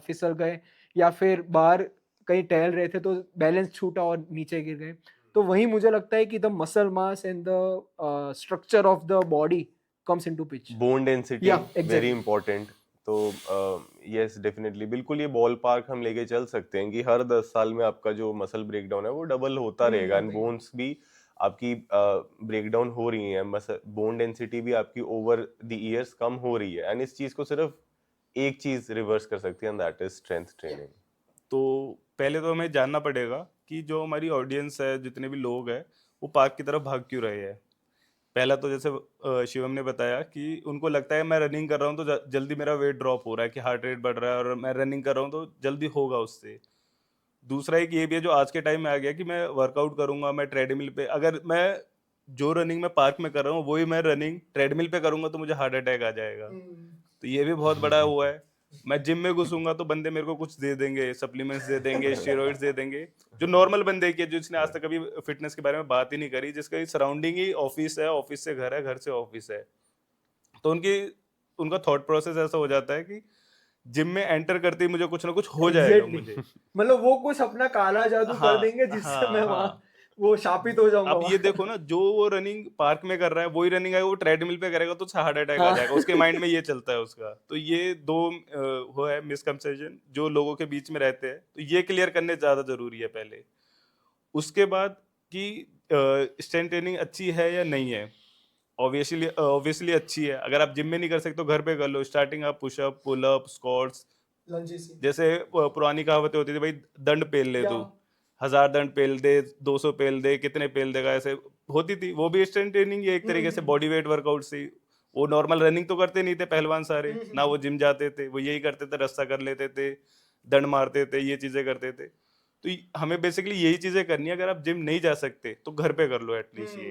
फिसल गए, या फिर बाहर कहीं टहल रहे थे तो बैलेंस छूटा और नीचे गिर गए। तो वही मुझे लगता है कि the muscle mass and the structure of the body comes into pitch. Bone density या वेरी एग्जैक्टली। इंपॉर्टेंट। तो यस डेफिनेटली, बिल्कुल ये बॉल पार्क हम लेके चल सकते हैं कि हर 10 साल में आपका जो मसल ब्रेकडाउन है वो डबल होता रहेगा, एंड बोन्स भी आपकी ब्रेकडाउन हो रही है, मसल बोन डेंसिटी भी आपकी ओवर द ईयर्स कम हो रही है। एंड इस चीज को सिर्फ एक चीज रिवर्स कर सकती है, and that is strength training. तो पहले तो हमें जानना पड़ेगा कि जो हमारी ऑडियंस है, जितने भी लोग हैं, वो पार्क की तरफ भाग क्यों रहे हैं। पहला तो जैसे शिवम ने बताया कि उनको लगता है मैं रनिंग कर रहा हूँ तो जल्दी मेरा वेट ड्रॉप हो रहा है, कि हार्ट रेट बढ़ रहा है, और मैं रनिंग कर रहा हूँ तो जल्दी होगा उससे। दूसरा एक ये भी है जो आज के टाइम में आ गया कि मैं वर्कआउट करूंगा, मैं ट्रेडमिल पे, अगर मैं जो रनिंग मैं पार्क में कर रहा हूँ वही मैं रनिंग ट्रेडमिल पे करूंगा तो मुझे हार्ट अटैक आ जाएगा। तो ये भी बहुत बड़ा हुआ है। मैं जिम में घुसूंगा तो बंदे मेरे को कुछ दे देंगे, सप्लीमेंट्स दे देंगे, स्टेरॉइड्स दे देंगे, जो नॉर्मल बंदे की है, जिसने आज तक कभी फिटनेस के बारे में बात ही नहीं करी, जिसका सराउंडिंग ही ऑफिस है, ऑफिस से घर है, घर से ऑफिस है। तो उनका थॉट प्रोसेस ऐसा हो जाता है कि जिम में एंटर करते ही मुझे कुछ ना कुछ हो जाएगा मुझे। मतलब वो कुछ अपना काला जादू कर देंगे जिससे मैं वहां वो शापित हो जाऊंगा अब ये वहां। देखो ना, जो वो रनिंग पार्क में कर रहा है वही रनिंग आएगा वो ट्रेडमिल पे करेगा तो हार्ट अटैक आ जाएगा, उसके माइंड में ये चलता है उसका। तो ये दो वो है मिसकंसेप्शन जो लोगों के बीच में रहते हैं, तो ये क्लियर करने ज्यादा जरूरी है पहले। उसके बाद कि स्ट्रेंथ ट्रेनिंग अच्छी है या नहीं है, ऑब्वियसली अच्छी है। अगर आप जिम में नहीं कर सकते तो घर पे कर लो। स्टार्टिंग आप पुशअप, पुलअप, स्क्वाट्स, जैसे पुरानी कहावतें होती थी, भाई दंड पेल ले तू, 1000 दंड पेल दे, 200 पेल दे, कितने पेल देगा, ऐसे होती थी। वो भी स्ट्रेंथ ट्रेनिंग एक तरीके से बॉडी वेट वर्कआउट से। वो नॉर्मल रनिंग तो करते नहीं थे पहलवान सारे, ना वो जिम जाते थे, वो यही करते थे, रस्सा कर लेते थे, दंड मारते थे, ये चीजें करते थे। तो हमें बेसिकली यही चीजें करनी है। अगर आप जिम नहीं जा सकते तो घर पे कर लो एटलीस्ट ये।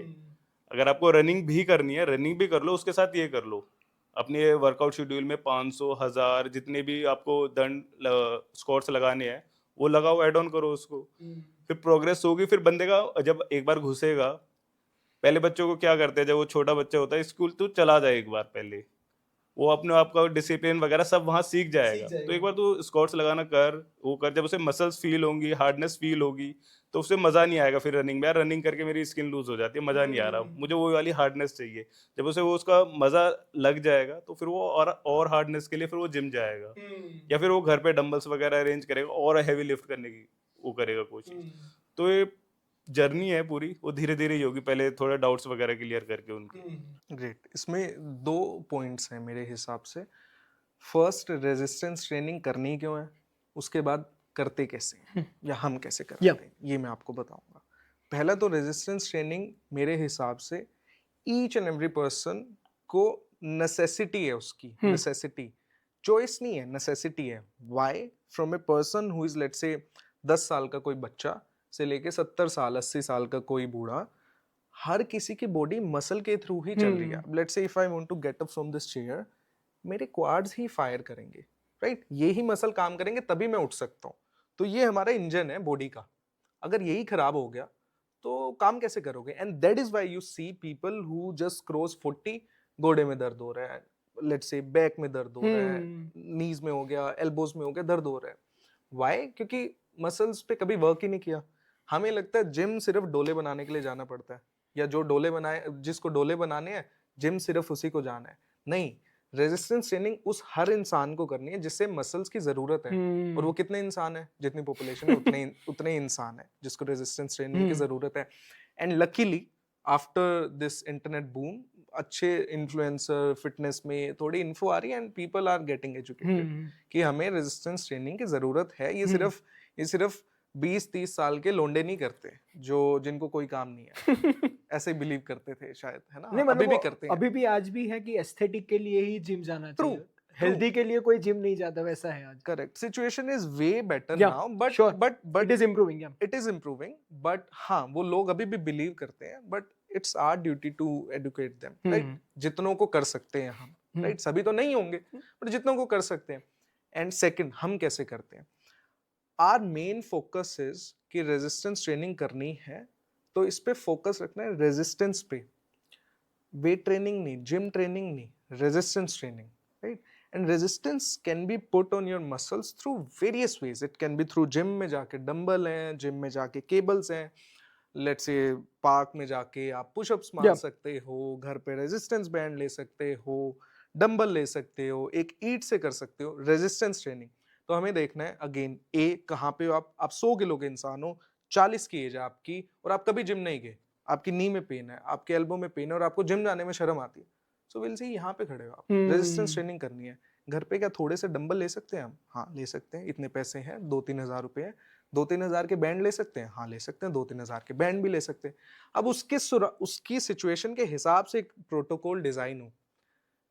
अगर आपको रनिंग भी करनी है, रनिंग भी कर लो, उसके साथ ये कर लो। अपने वर्कआउट शेड्यूल में 500, 1000 जितने भी आपको दंड स्क्वाट्स लगाने हैं वो लगाओ, ऐड ऑन करो उसको। फिर प्रोग्रेस होगी। फिर बंदे का जब एक बार घुसेगा, पहले बच्चों को क्या करते हैं, जब वो छोटा बच्चा होता है, स्कूल तो चला जाए एक बार पहले, वो अपने आप का डिसिप्लिन वगैरह सब वहां सीख जाएगा। तो एक बार तू स्क्वाट्स लगाना कर, वो कर, जब उसे मसल्स फील होंगी, हार्डनेस फील होगी, तो उसे मजा नहीं आएगा फिर रनिंग में। यार रनिंग करके मेरी स्किन लूज हो जाती है, मजा नहीं आ रहा, मुझे वो वाली हार्डनेस चाहिए। जब उसे वो उसका मजा लग जाएगा तो फिर वो और हार्डनेस के लिए फिर वो जिम जाएगा, या फिर वो घर पे डंबल्स वगैरह अरेंज करेगा और हैवी लिफ्ट करने की वो करेगा कोशिश। तो ये जर्नी है पूरी, वो धीरे धीरे ही होगी। पहले थोड़ा डाउट्स वगैरह क्लियर करके उनके। ग्रेट। इसमें 2 पॉइंट्स हैं मेरे हिसाब से। फर्स्ट, रेजिस्टेंस ट्रेनिंग करनी क्यों है, उसके बाद करते कैसे हैं या हम कैसे करते Yeah. हैं, ये मैं आपको बताऊंगा। पहला तो रेजिस्टेंस ट्रेनिंग मेरे हिसाब से ईच एंड एवरी पर्सन को नेसेसिटी है, उसकी नेसेसिटी, चॉइस नहीं है, नेसेसिटी है। Why? From a person who is let's say 10 साल का कोई बच्चा से लेके 70 साल 80 साल का कोई बूढ़ा, हर किसी की बॉडी मसल के थ्रू ही चल रही है। Let's say if I want to get up from this chair, मेरे क्वाड्स ही फायर करेंगे, राइट? ये ही मसल काम करेंगे तभी मैं उठ सकता हूँ। तो ये हमारा इंजन है बॉडी का। अगर यही खराब हो गया तो काम कैसे करोगे? And that is why you see people who just cross 40, गोडे में दर्द हो रहा है, लेट्स से बैक में दर्द हो रहा है, नीज में हो गया, एल्बोज में हो गया, दर्द हो रहा है। व्हाई? क्योंकि मसल्स पे कभी वर्क ही नहीं किया। हमें लगता है जिम सिर्फ डोले बनाने के लिए जाना पड़ता है, या जो डोले बनाए, जिसको डोले बनाने हैं, जिम सिर्फ उसी को जाना है। नहीं, रेजिस्टेंस ट्रेनिंग उस हर इंसान को करनी है जिससे मसल्स की जरूरत है। और वो कितने इंसान है? जितनी पॉपुलेशन है उतने इंसान है जिसको रेजिस्टेंस ट्रेनिंग की जरूरत है। And luckily after this internet boom, अच्छे इन्फ्लुएंसर फिटनेस में थोड़ी इन्फो आ रही है and people are getting educated कि हमें रेजिस्टेंस ट्रेनिंग की जरूरत है। ये सिर्फ 20-30 साल के लोंडे नहीं करते जो जिनको कोई काम नहीं है। ऐसे बिलीव करते थे शायद, है ना? नहीं मतलब अभी भी वो करते हैं। अभी भी आज भी है कि एस्थेटिक के लिए ही जिम जाना True, चाहिए, हेल्दी के लिए कोई जिम नहीं जाता, वैसा है आज। Correct. Situation is way better Yeah, now, but sure. But it is improving. It is improving. But हाँ, वो लोग अभी भी बिलीव करते हैं, but it's our duty to educate them, right? जितनों को कर सकते हैं हम, राइट? सभी तो नहीं होंगे, बट जितनों को कर सकते हैं। एंड सेकंड, हम कैसे करते हैं? आवर मेन फोकस इज कि रेजिस्टेंस ट्रेनिंग करनी है तो इस पे फोकस रखना है, रेजिस्टेंस पे। वेट ट्रेनिंग नहीं, जिम ट्रेनिंग नहीं, resistance training, right? And resistance can be put on your muscles through various ways. It can be through gym में जाके डंबल हैं, जिम में जाके केबल्स हैं, लेट्स से पार्क में जाके आप पुशअप्स मार Yeah. सकते हो, घर पे रेजिस्टेंस बैंड ले सकते हो, डंबल ले सकते हो, एक ईट से कर सकते हो रेजिस्टेंस ट्रेनिंग। तो हमें देखना है अगेन, ए कहाँ पे हो आप 100 किलो के इंसान हो, 40 की एज है आपकी, और आप कभी जिम नहीं गए, आपकी नी में पेन है, आपके एल्बो में पेन है, और आपको जिम जाने में शर्म आती है। सो विल सी यहाँ पे खड़े हो आप, रेजिस्टेंस ट्रेनिंग करनी है। घर पे क्या थोड़े से डंबल ले सकते हैं हम? हाँ ले सकते हैं। इतने पैसे हैं, 2-3 हज़ार रुपए हैं। 2-3 हज़ार के बैंड ले सकते हैं? हाँ ले सकते हैं। 2-3 हज़ार के बैंड भी ले सकते हैं। अब उसकी सिचुएशन के हिसाब से एक प्रोटोकॉल डिजाइन हो।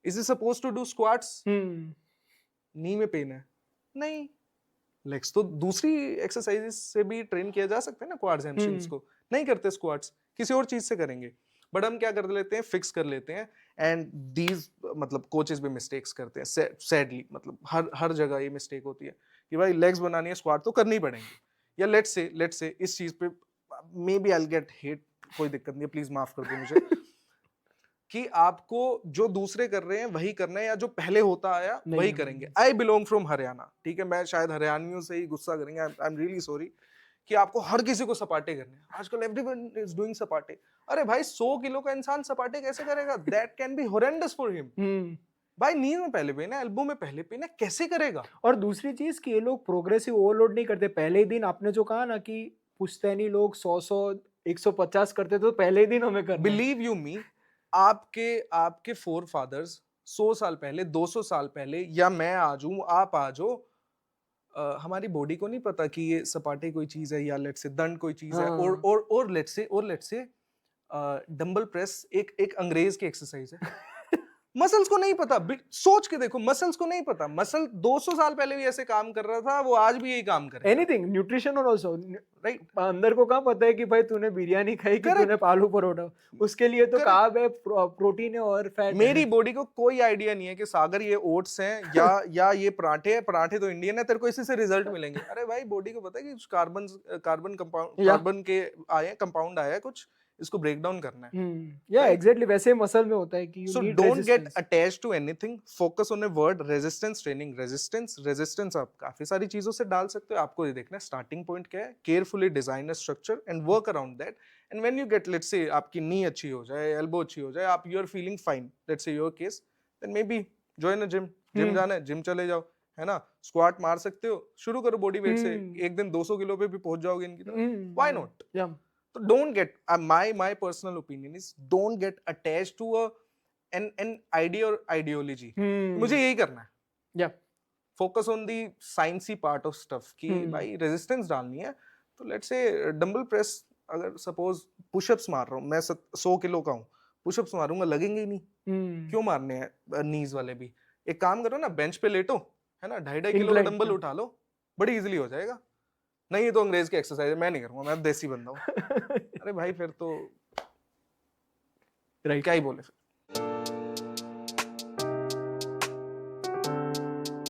Is it suppose to do squats? Knee में पेन है, नहीं, लेग्स तो दूसरी एक्सरसाइजेस से भी ट्रेन किया जा सकता है ना, क्वाड्स हैमस्ट्रिंग्स को। नहीं करते स्क्वाट्स, किसी और चीज से करेंगे। बट हम क्या कर लेते हैं, फिक्स कर लेते हैं। एंड दीज मतलब कोचेस भी मिस्टेक्स करते हैं सैडली, मतलब हर जगह ये मिस्टेक होती है कि भाई लेग्स बनानी है, स्क्वाट तो करनी पड़ेंगे। या लेट्स से इस चीज पे maybe I will get hate, कोई दिक्कत नहीं है, प्लीज माफ कर दो मुझे कि आपको जो दूसरे कर रहे हैं वही करना है, या जो पहले होता आया वही करेंगे। आई बिलोंग फ्रॉम हरियाणा, ठीक है, मैं शायद हरियाणवियों से ही गुस्सा करेंगे, आई एम रियली सॉरी कि आपको हर किसी को सपाटे करने हैं। आजकल एवरीवन इज डूइंग सपाटे। अरे भाई 100 किलो का इंसान सपाटे कैसे करेगा? That can be horrendous for him. भाई नी में पहले पेन है, एल्बो में पहले पेन है, कैसे करेगा? और दूसरी चीज कि ये लोग प्रोग्रेसिव ओवरलोड नहीं करते। पहले ही दिन आपने जो कहा ना कि पुश्तैनी लोग 100 150 करते, तो पहले ही दिन हमें करना है। बिलीव यू मी, आपके आपके फोर फादर्स 100 साल पहले, 200 साल पहले, या मैं आ जाऊं, आप आ जाओ, हमारी बॉडी को नहीं पता कि ये सपाटे कोई चीज है या लेट्स से दंड कोई चीज है, हाँ। और लेट्स से डंबल प्रेस एक अंग्रेज की एक्सरसाइज है। मसल्स को नहीं पता, सोच के देखो, मसल्स को नहीं पता। मसल 200 साल पहले भी ऐसे काम कर रहा था, वो आज भी यही काम कर रहा है। एनीथिंग न्यूट्रिशन और ऑल्सो राइट, अंदर को कहाँ पता है कि भाई तूने बिरयानी खाई कि Correct. तूने आलू परोठा, उसके लिए तो Correct. कार्ब है, प्रोटीन है और फैट मेरी बॉडी को कोई आइडिया नहीं है कि सागर ये ओट्स हैं या ये पराठे हैं। पराठे तो इंडियन है, तेरे को इसी से रिजल्ट मिलेंगे। अरे भाई, बॉडी को पता है कि कुछ कार्बन कंपाउंड, या कार्बन के आए हैं, कंपाउंड आया है कुछ, इसको ब्रेक डाउन करना है। या Right. एग्जैक्टली वैसे मसल में होता है कि you So need don't get resistance. attached to anything. Focus on a word, resistance training. Resistance आप काफी सारी चीजों से डाल सकते हो। आपको ये देखना है स्टार्टिंग पॉइंट क्या है, carefully design a structure and work around that. And when you get, let's say आपकी नी अच्छी हो जाए, एल्बो अच्छी हो जाए, आप you are feeling fine, let's say your case, then maybe join a gym. Gym जाना है, जिम चले जाओ, है ना। स्क्वाट मार सकते हो, शुरू करो बॉडी वेट से, एक दिन 200 किलो पे भी पहुंच जाओगे इनकी तरह, व्हाई नॉट। या So don't get, my personal opinion is, don't get attached to an idea or ideology. मुझे यही करना है। या Focus on the sciencey part of stuff कि भाई रेजिस्टेंस डालनी है, तो लेट्स से डंबल प्रेस, अगर सपोज पुशअप्स मार रहा हूँ मैं, 100 किलो का हूँ, पुशअप्स मारूंगा, लगेंगे ही नहीं। क्यों मारने हैं नीज वाले भी? एक काम करो ना, बेंच पे लेटो, है ना, 2.5 किलो का Incline, डंबल उठा लो, बड़ी इजीली हो जाएगा। नहीं, ये तो अंग्रेज की एक्सरसाइज है, मैं नहीं करूंगा, मैं देसी बंदा हूँ। अरे भाई, फिर तो राइट। क्या ही बोले फिर।